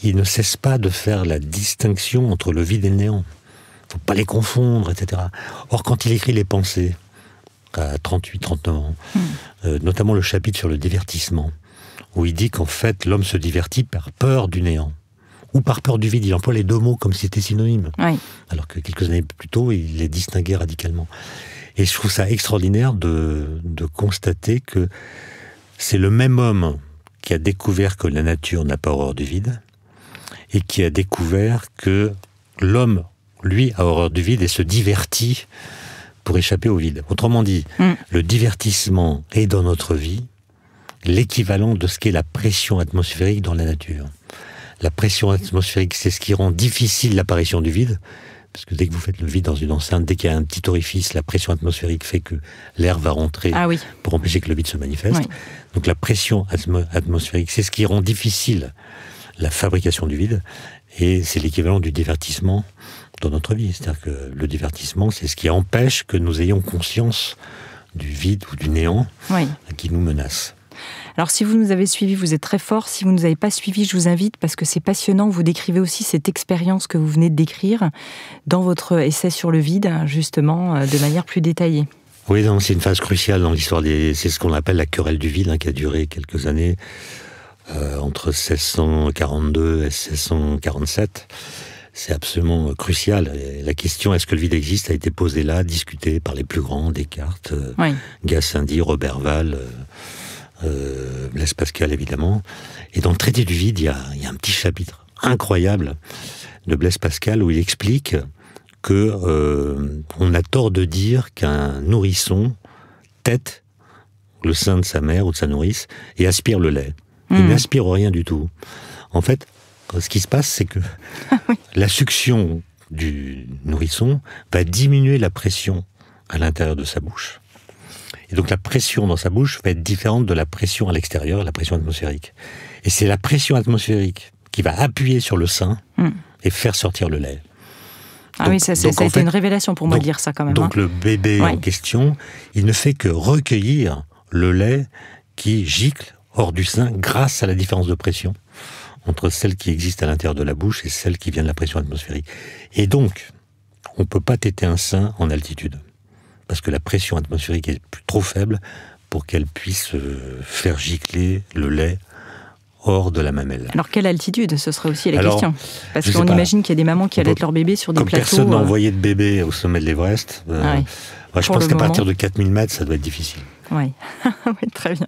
il ne cesse pas de faire la distinction entre le vide et le néant. Il ne faut pas les confondre, etc. Or, quand il écrit les pensées, à 38, 39 ans, notamment le chapitre sur le divertissement, où il dit qu'en fait, l'homme se divertit par peur du néant, ou par peur du vide. Il emploie les deux mots comme si c'était synonyme. Oui. Alors que quelques années plus tôt, il les distinguait radicalement. Et je trouve ça extraordinaire de constater que c'est le même homme qui a découvert que la nature n'a pas horreur du vide, et qui a découvert que l'homme, lui, a horreur du vide et se divertit pour échapper au vide. Autrement dit, le divertissement est dans notre vie l'équivalent de ce qu'est la pression atmosphérique dans la nature. La pression atmosphérique, c'est ce qui rend difficile l'apparition du vide, parce que dès que vous faites le vide dans une enceinte, dès qu'il y a un petit orifice, la pression atmosphérique fait que l'air va rentrer pour empêcher que le vide se manifeste. Oui. Donc la pression atmosphérique, c'est ce qui rend difficile la fabrication du vide, et c'est l'équivalent du divertissement dans notre vie. C'est-à-dire que le divertissement, c'est ce qui empêche que nous ayons conscience du vide ou du néant qui nous menace. Alors si vous nous avez suivis, vous êtes très fort. Si vous ne nous avez pas suivis, je vous invite, parce que c'est passionnant, vous décrivez aussi cette expérience que vous venez de décrire dans votre essai sur le vide, justement, de manière plus détaillée. Oui, non, c'est une phase cruciale dans l'histoire c'est ce qu'on appelle la querelle du vide, qui a duré quelques années, entre 1642 et 1647. C'est absolument crucial. Et la question, est-ce que le vide existe, a été posée là, discutée par les plus grands, Descartes, Gassendi, Roberval, Blaise Pascal, évidemment. Et dans le Traité du vide, il y a un petit chapitre incroyable de Blaise Pascal où il explique que on a tort de dire qu'un nourrisson tète le sein de sa mère ou de sa nourrice et aspire le lait. Il n'aspire rien du tout. En fait, ce qui se passe, c'est que la succion du nourrisson va diminuer la pression à l'intérieur de sa bouche. Et donc la pression dans sa bouche va être différente de la pression à l'extérieur, la pression atmosphérique. Et c'est la pression atmosphérique qui va appuyer sur le sein et faire sortir le lait. Ah donc, oui, ça a été une révélation pour moi de lire ça quand même. Donc le bébé en question, il ne fait que recueillir le lait qui gicle hors du sein grâce à la différence de pression entre celle qui existe à l'intérieur de la bouche et celle qui vient de la pression atmosphérique. Et donc, on ne peut pas téter un sein en altitude, parce que la pression atmosphérique est trop faible pour qu'elle puisse faire gicler le lait hors de la mamelle. Alors, quelle altitude? Ce serait aussi la question. Parce qu'on imagine qu'il y a des mamans qui allaitent leur bébé sur des plateaux... Comme personne n'a envoyé de bébé au sommet de l'Everest, je pense qu'à partir de 4000 mètres, ça doit être difficile. Oui, très bien.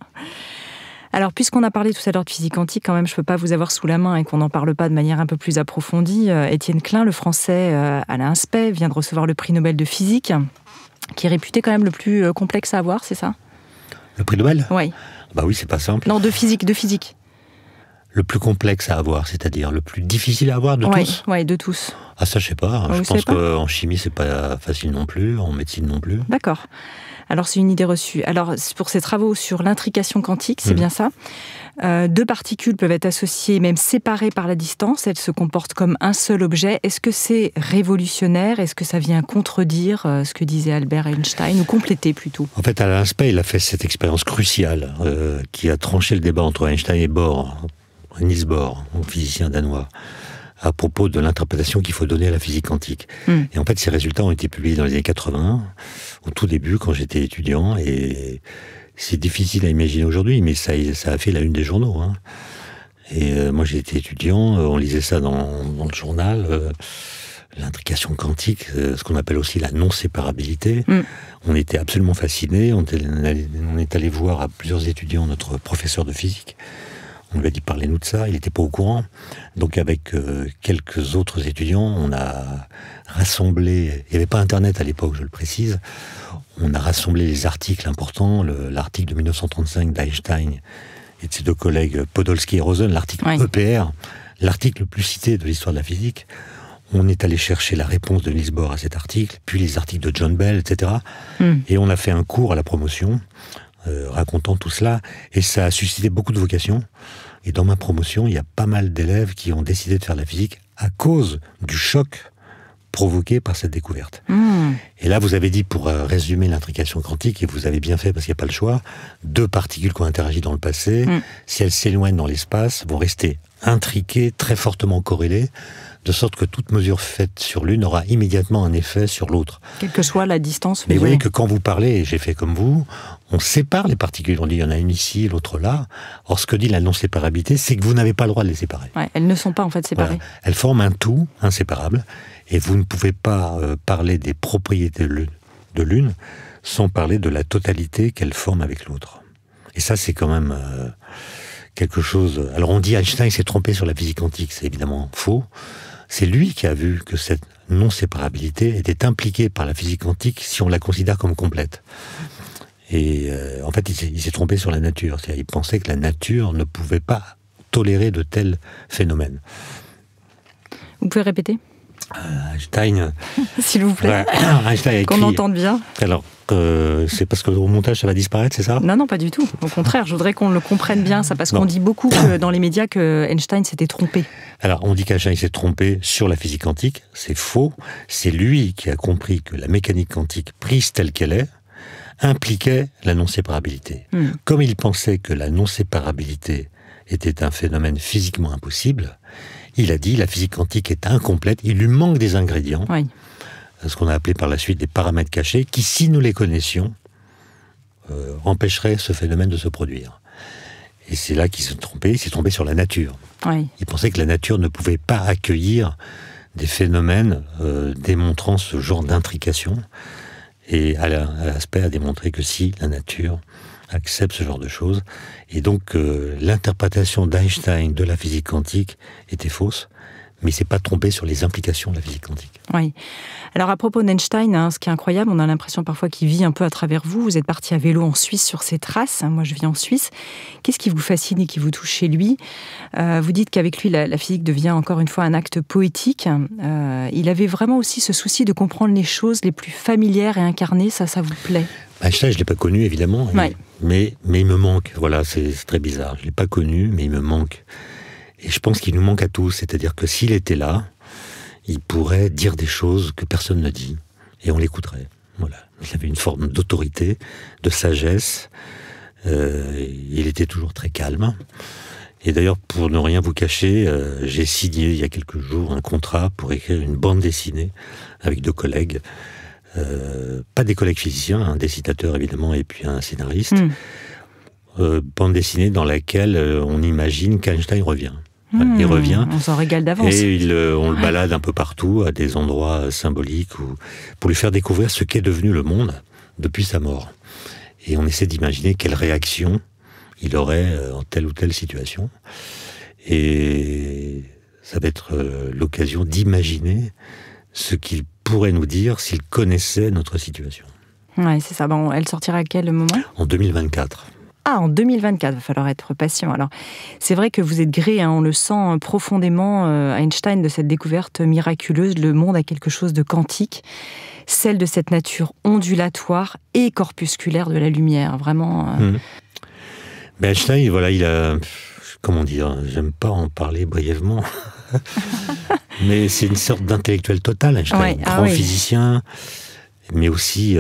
Alors, puisqu'on a parlé tout à l'heure de physique quantique, quand même, je ne peux pas vous avoir sous la main et qu'on n'en parle pas de manière un peu plus approfondie. Étienne Klein, le français à l'INSPE, vient de recevoir le prix Nobel de physique, qui est réputé quand même le plus complexe à avoir, c'est ça? Le prix Nobel? Oui. Bah oui, c'est pas simple. Non, de physique. Le plus complexe à avoir, c'est-à-dire le plus difficile à avoir de tous? Oui, de tous. Ah ça, je sais pas. Je pense qu'en chimie, c'est pas facile non plus, en médecine non plus. D'accord. Alors, c'est une idée reçue. Alors, pour ces travaux sur l'intrication quantique, c'est bien ça. Deux particules peuvent être associées, même séparées par la distance. Elles se comportent comme un seul objet. Est-ce que c'est révolutionnaire? Est-ce que ça vient contredire ce que disait Albert Einstein, ou compléter plutôt? En fait, à l'INSPE, il a fait cette expérience cruciale qui a tranché le débat entre Einstein et Bohr, Niels Bohr, un physicien danois, à propos de l'interprétation qu'il faut donner à la physique quantique. Et en fait, ces résultats ont été publiés dans les années 80, au tout début, quand j'étais étudiant, et c'est difficile à imaginer aujourd'hui, mais ça a fait la une des journaux. Et moi, j'étais étudiant, on lisait ça dans le journal, l'intrication quantique, ce qu'on appelle aussi la non-séparabilité. On était absolument fascinés, on est allé voir à plusieurs étudiants notre professeur de physique. On lui a dit, parlez-nous de ça, il n'était pas au courant. Donc avec quelques autres étudiants, on a rassemblé, il n'y avait pas Internet à l'époque, je le précise, on a rassemblé les articles importants, l'article de 1935 d'Einstein et de ses deux collègues Podolsky et Rosen, l'article EPR, l'article le plus cité de l'histoire de la physique. On est allé chercher la réponse de Niels Bohr à cet article, puis les articles de John Bell, etc. Et on a fait un cours à la promotion, racontant tout cela, et ça a suscité beaucoup de vocations. Et dans ma promotion, il y a pas mal d'élèves qui ont décidé de faire de la physique à cause du choc provoqué par cette découverte. Et là, vous avez dit, pour résumer l'intrication quantique, et vous avez bien fait parce qu'il n'y a pas le choix, 2 particules qui ont interagi dans le passé, si elles s'éloignent dans l'espace, vont rester intriquées, très fortement corrélées, de sorte que toute mesure faite sur l'une aura immédiatement un effet sur l'autre. Quelle que soit la distance. Mais vous voyez que quand vous parlez, et j'ai fait comme vous, on sépare les particules. On dit, il y en a une ici, l'autre là. Or, ce que dit la non-séparabilité, c'est que vous n'avez pas le droit de les séparer. Ouais, elles ne sont pas en fait séparées. Voilà. Elles forment un tout inséparable. Et vous ne pouvez pas parler des propriétés de l'une sans parler de la totalité qu'elles forment avec l'autre. Et ça, c'est quand même quelque chose... Alors, on dit Einstein s'est trompé sur la physique quantique. C'est évidemment faux. C'est lui qui a vu que cette non-séparabilité était impliquée par la physique quantique si on la considère comme complète. Et en fait, il s'est trompé sur la nature. C'est-à-dire, il pensait que la nature ne pouvait pas tolérer de tels phénomènes. Vous pouvez répéter ? Einstein... S'il vous plaît, Einstein a écrit... qu'on entende bien. Alors, c'est parce qu'au montage, ça va disparaître, c'est ça ? Non, pas du tout. Au contraire, je voudrais qu'on le comprenne bien, ça, parce qu'on dit beaucoup dans les médias que Einstein s'était trompé. Alors, on dit qu'Einstein s'est trompé sur la physique quantique. C'est faux. C'est lui qui a compris que la mécanique quantique, prise telle qu'elle est, impliquait la non-séparabilité. Comme il pensait que la non-séparabilité était un phénomène physiquement impossible, il a dit la physique quantique est incomplète, il lui manque des ingrédients, ce qu'on a appelé par la suite des paramètres cachés, qui, si nous les connaissions, empêcheraient ce phénomène de se produire. Et c'est là qu'il s'est trompé sur la nature. Il pensait que la nature ne pouvait pas accueillir des phénomènes démontrant ce genre d'intrication. Et à l'aspect a démontré que si, la nature accepte ce genre de choses. Et donc, l'interprétation d'Einstein de la physique quantique était fausse, mais il ne s'est pas trompé sur les implications de la physique quantique. Oui. Alors, à propos d'Einstein, ce qui est incroyable, on a l'impression parfois qu'il vit un peu à travers vous. Vous êtes parti à vélo en Suisse sur ses traces. Moi, je vis en Suisse. Qu'est-ce qui vous fascine et qui vous touche chez lui ? Vous dites qu'avec lui, la physique devient encore une fois un acte poétique. Il avait vraiment aussi ce souci de comprendre les choses les plus familières et incarnées. Ça vous plaît ? Einstein, je ne l'ai pas connu, évidemment, mais il me manque. Voilà, c'est très bizarre. Je ne l'ai pas connu, mais il me manque. Et je pense qu'il nous manque à tous. C'est-à-dire que s'il était là, il pourrait dire des choses que personne ne dit. Et on l'écouterait. Voilà. Il avait une forme d'autorité, de sagesse. Il était toujours très calme. Et d'ailleurs, pour ne rien vous cacher, j'ai signé il y a quelques jours un contrat pour écrire une bande dessinée avec 2 collègues. Pas des collègues physiciens, un dessinateur évidemment et puis un scénariste. Bande dessinée dans laquelle on imagine qu'Einstein revient. Il revient. On s'en régale d'avance. Et on le balade un peu partout, à des endroits symboliques, pour lui faire découvrir ce qu'est devenu le monde depuis sa mort. Et on essaie d'imaginer quelle réaction il aurait en telle ou telle situation. Et ça va être l'occasion d'imaginer ce qu'il pourrait nous dire s'il connaissait notre situation. Ouais, c'est ça. Bon, elle sortira à quel moment ? En 2024. Ah, en 2024, il va falloir être patient. Alors, c'est vrai que vous êtes gré, on le sent profondément, Einstein, de cette découverte miraculeuse. Le monde a quelque chose de quantique, celle de cette nature ondulatoire et corpusculaire de la lumière, vraiment. Ben Einstein, voilà, il a... Comment dire ? J'aime pas en parler brièvement. Mais c'est une sorte d'intellectuel total, Einstein. Grand physicien, mais aussi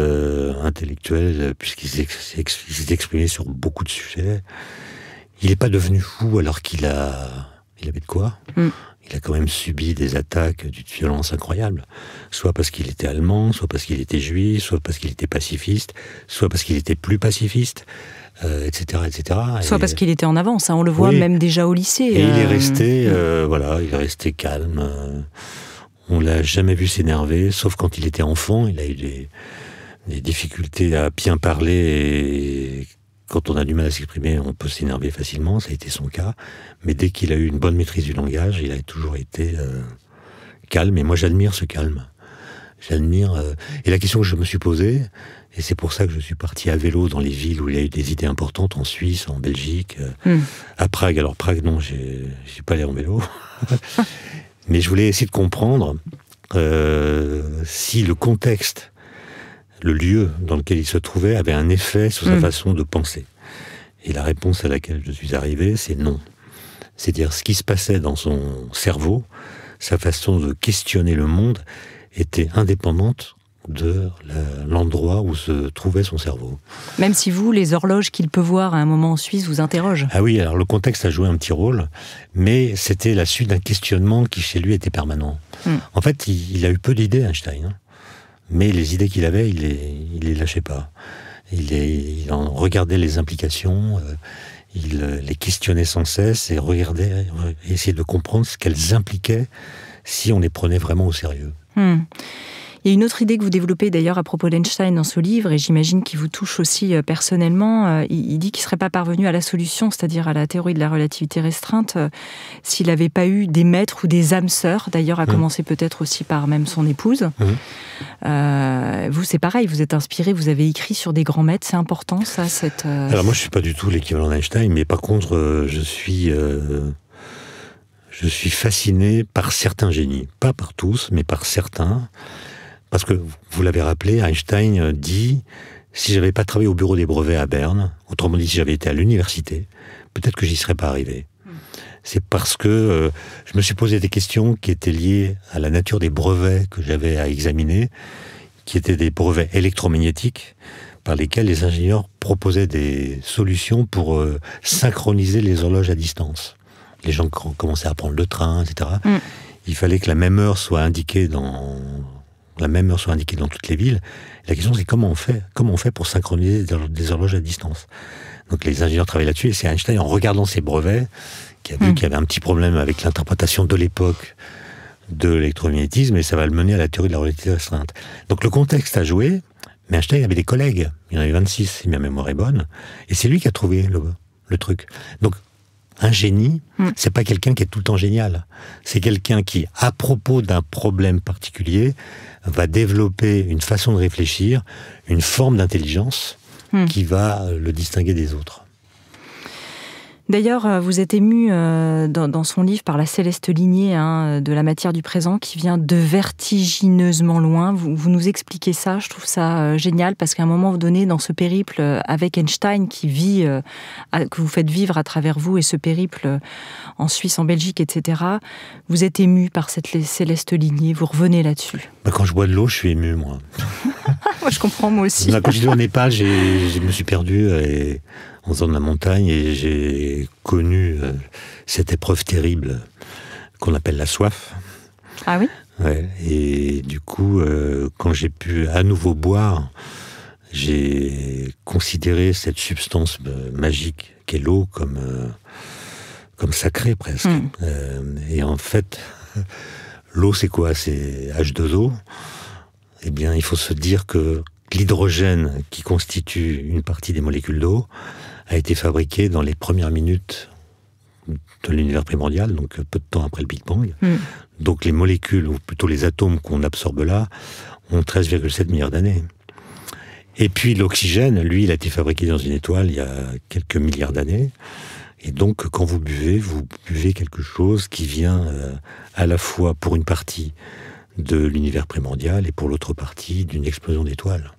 intellectuel, puisqu'il s'est exprimé sur beaucoup de sujets. Il n'est pas devenu fou alors qu'il avait de quoi. Il a quand même subi des attaques d'une violence incroyable. Soit parce qu'il était allemand, soit parce qu'il était juif, soit parce qu'il était pacifiste, soit parce qu'il était plus pacifiste, etc., etc. Soit parce qu'il était en avance, on le voit même déjà au lycée. Et il est resté, il est resté calme. On l'a jamais vu s'énerver, sauf quand il était enfant. Il a eu des difficultés à bien parler et quand on a du mal à s'exprimer, on peut s'énerver facilement. Ça a été son cas. Mais dès qu'il a eu une bonne maîtrise du langage, il a toujours été calme. Et moi, j'admire ce calme. J'admire. Et la question que je me suis posée, et c'est pour ça que je suis parti à vélo dans les villes où il y a eu des idées importantes, en Suisse, en Belgique, à Prague. Alors Prague, non, j'ai pas allé en vélo. Mais je voulais essayer de comprendre si le contexte, le lieu dans lequel il se trouvait avait un effet sur sa façon de penser. Et la réponse à laquelle je suis arrivé, c'est non. C'est-à-dire ce qui se passait dans son cerveau, sa façon de questionner le monde, était indépendante de l'endroit où se trouvait son cerveau. Même si vous, les horloges qu'il peut voir à un moment en Suisse vous interrogent. Ah oui, alors le contexte a joué un petit rôle, mais c'était la suite d'un questionnement qui chez lui était permanent. En fait, il a eu peu d'idées, Einstein, hein, mais les idées qu'il avait, il les lâchait pas. Il en regardait les implications, il les questionnait sans cesse et regardait, essayait de comprendre ce qu'elles impliquaient si on les prenait vraiment au sérieux. Il y a une autre idée que vous développez d'ailleurs à propos d'Einstein dans ce livre, et j'imagine qu'il vous touche aussi personnellement. Il dit qu'il ne serait pas parvenu à la solution, c'est-à-dire à la théorie de la relativité restreinte, s'il n'avait pas eu des maîtres ou des âmes sœurs, d'ailleurs à commencer peut-être aussi par même son épouse. Vous, c'est pareil, vous êtes inspiré, vous avez écrit sur des grands maîtres, c'est important ça Alors moi je ne suis pas du tout l'équivalent d'Einstein, mais par contre je suis fasciné par certains génies. Pas par tous, mais par certains. Parce que, vous l'avez rappelé, Einstein dit « Si j'avais pas travaillé au bureau des brevets à Berne, autrement dit, si j'avais été à l'université, peut-être que j'y serais pas arrivé. » C'est parce que je me suis posé des questions qui étaient liées à la nature des brevets que j'avais à examiner, qui étaient des brevets électromagnétiques, par lesquels les ingénieurs proposaient des solutions pour synchroniser les horloges à distance. Les gens commençaient à prendre le train, etc. Il fallait que la même heure soit indiquée dans toutes les villes. Et la question, c'est comment on fait pour synchroniser des horloges à distance. Donc les ingénieurs travaillent là-dessus, et c'est Einstein, en regardant ses brevets, qui a vu qu'il y avait un petit problème avec l'interprétation de l'époque de l'électromagnétisme, et ça va le mener à la théorie de la relativité restreinte. Donc le contexte a joué, mais Einstein avait des collègues. Il y en avait 26, si ma mémoire est bonne, et c'est lui qui a trouvé le truc. Donc un génie, c'est pas quelqu'un qui est tout le temps génial. C'est quelqu'un qui, à propos d'un problème particulier, va développer une façon de réfléchir, une forme d'intelligence qui va le distinguer des autres. D'ailleurs, vous êtes ému dans son livre par la céleste lignée de la matière du présent qui vient de vertigineusement loin. Vous nous expliquez ça, je trouve ça génial, parce qu'à un moment donné, dans ce périple avec Einstein qui vit, que vous faites vivre à travers vous, et ce périple en Suisse, en Belgique, etc., vous êtes ému par cette céleste lignée, vous revenez là-dessus. Quand je bois de l'eau, je suis ému, moi. Moi, je comprends, moi aussi. Quand j'étais au Népal, je me suis perdu en faisant de la montagne, et j'ai connu cette épreuve terrible qu'on appelle la soif. Ah oui ? Ouais, et du coup, quand j'ai pu à nouveau boire, j'ai considéré cette substance magique qu'est l'eau comme sacrée presque. Et en fait, l'eau c'est quoi ? C'est H2O. Eh bien, il faut se dire que l'hydrogène, qui constitue une partie des molécules d'eau, a été fabriqué dans les premières minutes de l'univers primordial, donc peu de temps après le Big Bang. Donc les molécules, ou plutôt les atomes qu'on absorbe là, ont 13,7 milliards d'années. Et puis l'oxygène, lui, il a été fabriqué dans une étoile il y a quelques milliards d'années. Et donc, quand vous buvez quelque chose qui vient à la fois pour une partie de l'univers primordial et pour l'autre partie d'une explosion d'étoiles.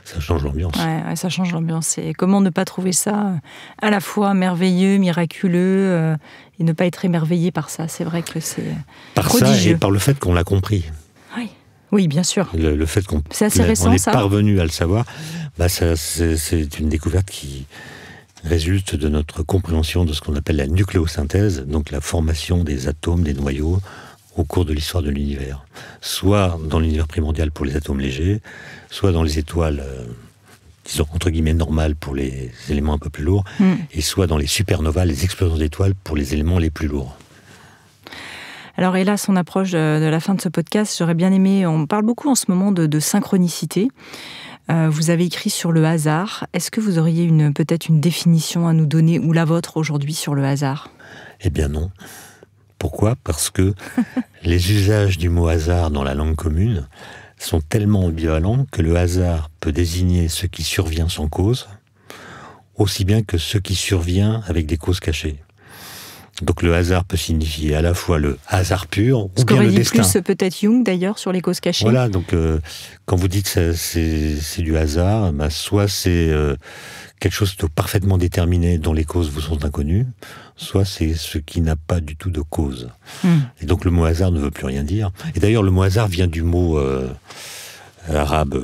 Ça change l'ambiance. Ouais, ça change l'ambiance. Et comment ne pas trouver ça à la fois merveilleux, miraculeux, et ne pas être émerveillé par ça. C'est vrai que c'est prodigieux. Par ça et par le fait qu'on l'a compris. Oui, bien sûr. Le fait qu'on est parvenu à le savoir, c'est une découverte qui résulte de notre compréhension de ce qu'on appelle la nucléosynthèse, donc la formation des atomes, des noyaux, au cours de l'histoire de l'univers. Soit dans l'univers primordial pour les atomes légers, soit dans les étoiles, disons, entre guillemets, normales pour les éléments un peu plus lourds, et soit dans les supernovas, les explosions d'étoiles pour les éléments les plus lourds. Alors hélas, on approche de la fin de ce podcast. J'aurais bien aimé, on parle beaucoup en ce moment de synchronicité. Vous avez écrit sur le hasard. Est-ce que vous auriez peut-être une définition à nous donner, ou la vôtre aujourd'hui, sur le hasard ? Eh bien non. Pourquoi ? Parce que les usages du mot hasard dans la langue commune sont tellement ambivalents que le hasard peut désigner ce qui survient sans cause, aussi bien que ce qui survient avec des causes cachées. Donc le hasard peut signifier à la fois le hasard pur ou bien le destin. Plus peut-être Jung d'ailleurs sur les causes cachées. Voilà, donc quand vous dites que c'est du hasard, soit c'est quelque chose de parfaitement déterminé dont les causes vous sont inconnues, soit c'est ce qui n'a pas du tout de cause. Et donc le mot hasard ne veut plus rien dire. Et d'ailleurs le mot hasard vient du mot arabe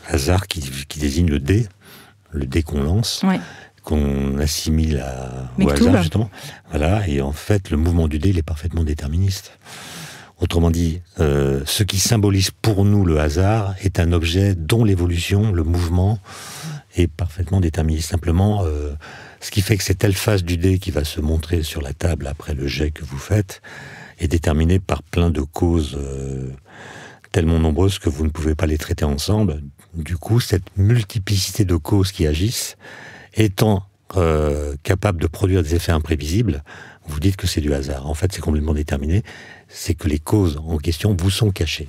hasard qui désigne le dé qu'on lance. Ouais. Qu'on assimile au hasard, justement. Voilà, et en fait, le mouvement du dé, il est parfaitement déterministe. Autrement dit, ce qui symbolise pour nous le hasard est un objet dont l'évolution, le mouvement, est parfaitement déterministe. Simplement, ce qui fait que c'est telle phase du dé qui va se montrer sur la table après le jet que vous faites est déterminé par plein de causes tellement nombreuses que vous ne pouvez pas les traiter ensemble. Du coup, cette multiplicité de causes qui agissent étant capable de produire des effets imprévisibles, vous dites que c'est du hasard. En fait, c'est complètement déterminé. C'est que les causes en question vous sont cachées.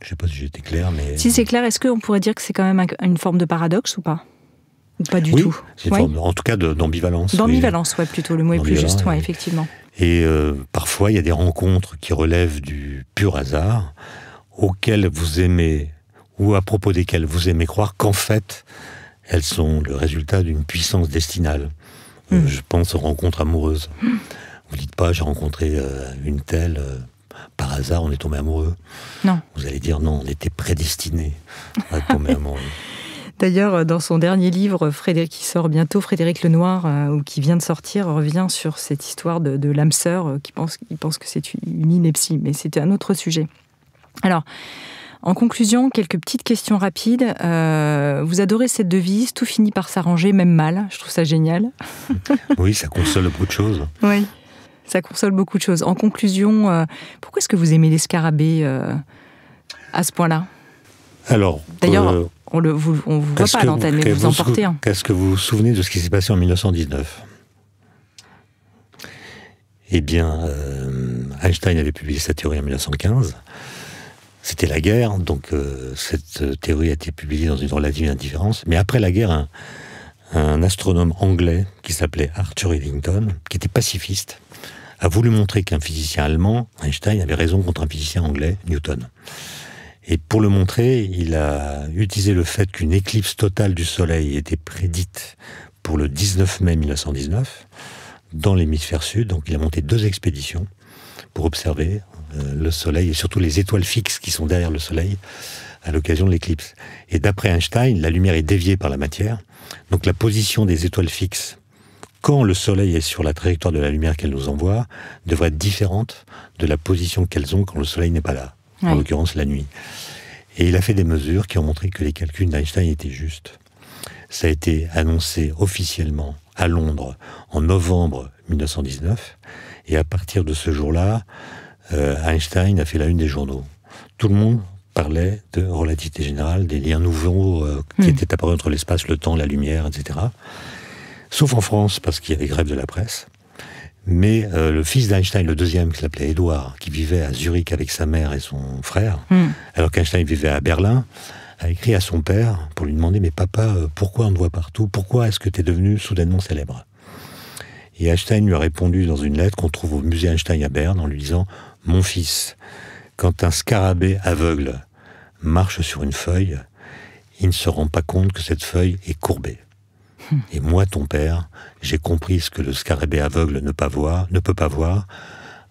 Je ne sais pas si j'étais clair, mais... Si c'est clair, est-ce qu'on pourrait dire que c'est quand même une forme de paradoxe ou pas ? Ou pas du tout ? C'est une forme, en tout cas, d'ambivalence. D'ambivalence, oui, plutôt. Le mot est plus juste, oui, effectivement. Et parfois, il y a des rencontres qui relèvent du pur hasard, auxquelles vous aimez, ou à propos desquelles vous aimez croire qu'en fait... elles sont le résultat d'une puissance destinale. Je pense aux rencontres amoureuses. Vous dites pas, j'ai rencontré une telle, par hasard, on est tombé amoureux. Non. Vous allez dire, non, on était prédestinés à tomber amoureux. D'ailleurs, dans son dernier livre, qui sort bientôt, Frédéric Lenoir, ou qui vient de sortir, revient sur cette histoire de l'âme sœur, qui pense que c'est une ineptie, mais c'était un autre sujet. Alors, en conclusion, quelques petites questions rapides. Vous adorez cette devise, tout finit par s'arranger, même mal. Je trouve ça génial. Oui, ça console beaucoup de choses. Oui, ça console beaucoup de choses. En conclusion, pourquoi est-ce que vous aimez les scarabées à ce point-là ? Alors, d'ailleurs, on vous voit pas à l'antenne, mais vous en portez un. Est-ce que vous vous souvenez de ce qui s'est passé en 1919 ? Eh bien, Einstein avait publié sa théorie en 1915. C'était la guerre, donc cette théorie a été publiée dans une relative indifférence. Mais après la guerre, un astronome anglais qui s'appelait Arthur Eddington, qui était pacifiste, a voulu montrer qu'un physicien allemand, Einstein, avait raison contre un physicien anglais, Newton. Et pour le montrer, il a utilisé le fait qu'une éclipse totale du Soleil était prédite pour le 19 mai 1919 dans l'hémisphère sud. Donc il a monté 2 expéditions pour observer le Soleil et surtout les étoiles fixes qui sont derrière le Soleil à l'occasion de l'éclipse. Et d'après Einstein, la lumière est déviée par la matière. Donc la position des étoiles fixes, quand le Soleil est sur la trajectoire de la lumière qu'elle nous envoie, devrait être différente de la position qu'elles ont quand le Soleil n'est pas là, en l'occurrence la nuit. Et il a fait des mesures qui ont montré que les calculs d'Einstein étaient justes. Ça a été annoncé officiellement à Londres en novembre 1919, et à partir de ce jour-là, Einstein a fait la une des journaux. Tout le monde parlait de relativité générale, des liens nouveaux qui étaient apparus entre l'espace, le temps, la lumière, etc. Sauf en France, parce qu'il y avait grève de la presse. Mais le fils d'Einstein, le deuxième, qui s'appelait Édouard, qui vivait à Zurich avec sa mère et son frère, alors qu'Einstein vivait à Berlin, a écrit à son père pour lui demander « Mais papa, pourquoi on te voit partout ? Pourquoi est-ce que tu es devenu soudainement célèbre ?» Et Einstein lui a répondu dans une lettre qu'on trouve au musée Einstein à Berne en lui disant « Mon fils, quand un scarabée aveugle marche sur une feuille, il ne se rend pas compte que cette feuille est courbée. Et moi, ton père, j'ai compris ce que le scarabée aveugle ne peut pas voir,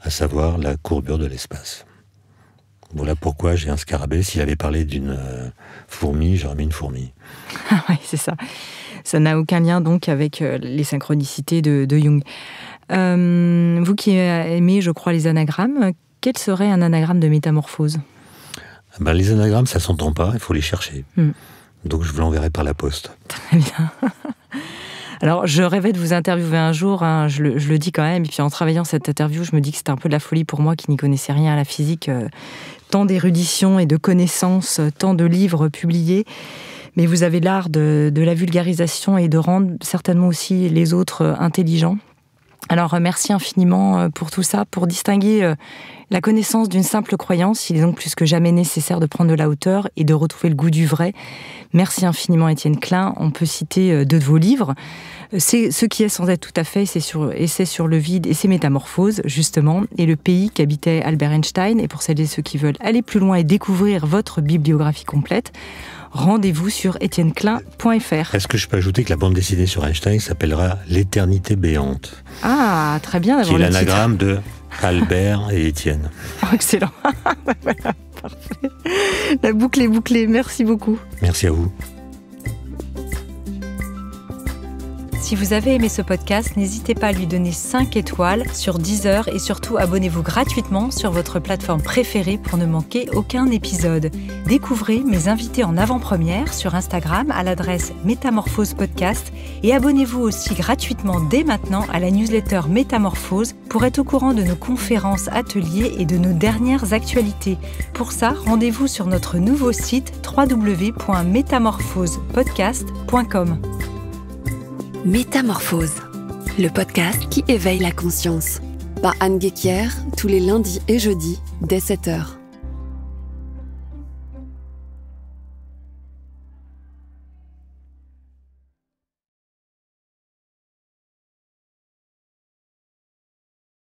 à savoir la courbure de l'espace. » Voilà pourquoi j'ai un scarabée. S'il avait parlé d'une fourmi, j'aurais mis une fourmi. Ah oui, c'est ça. Ça n'a aucun lien donc avec les synchronicités de Jung. Vous qui aimez, je crois, les anagrammes, quel serait un anagramme de métamorphose ? Les anagrammes, ça s'entend pas, il faut les chercher. Donc je vous l'enverrai par la poste. Très bien. Alors, je rêvais de vous interviewer un jour, hein, je le dis quand même, et puis en travaillant cette interview, je me dis que c'était un peu de la folie pour moi qui n'y connaissais rien à la physique, tant d'érudition et de connaissances, tant de livres publiés, mais vous avez l'art de la vulgarisation et de rendre certainement aussi les autres intelligents. Alors, merci infiniment pour tout ça, pour distinguer la connaissance d'une simple croyance. Il est donc plus que jamais nécessaire de prendre de la hauteur et de retrouver le goût du vrai. Merci infiniment, Étienne Klein. On peut citer deux de vos livres. C'est Ce qui est sans être tout à fait, c'est sur le vide et ses métamorphoses, justement, et le pays qu'habitait Albert Einstein. Et pour celles et ceux qui veulent aller plus loin et découvrir votre bibliographie complète, rendez-vous sur etienneklein.fr. Est-ce que je peux ajouter que la bande dessinée sur Einstein s'appellera L'éternité béante? Ah, très bien d'avoir le titre. Qui est l'anagramme de Albert et Étienne. Oh, excellent. Voilà, parfait. La boucle est bouclée. Merci beaucoup. Merci à vous. Si vous avez aimé ce podcast, n'hésitez pas à lui donner 5 étoiles sur Deezer et surtout abonnez-vous gratuitement sur votre plateforme préférée pour ne manquer aucun épisode. Découvrez mes invités en avant-première sur Instagram à l'adresse Métamorphose Podcast et abonnez-vous aussi gratuitement dès maintenant à la newsletter Métamorphose pour être au courant de nos conférences, ateliers et de nos dernières actualités. Pour ça, rendez-vous sur notre nouveau site www.métamorphosepodcast.com. Métamorphose, le podcast qui éveille la conscience. Par Anne Guéquière, tous les lundis et jeudis, dès 7h.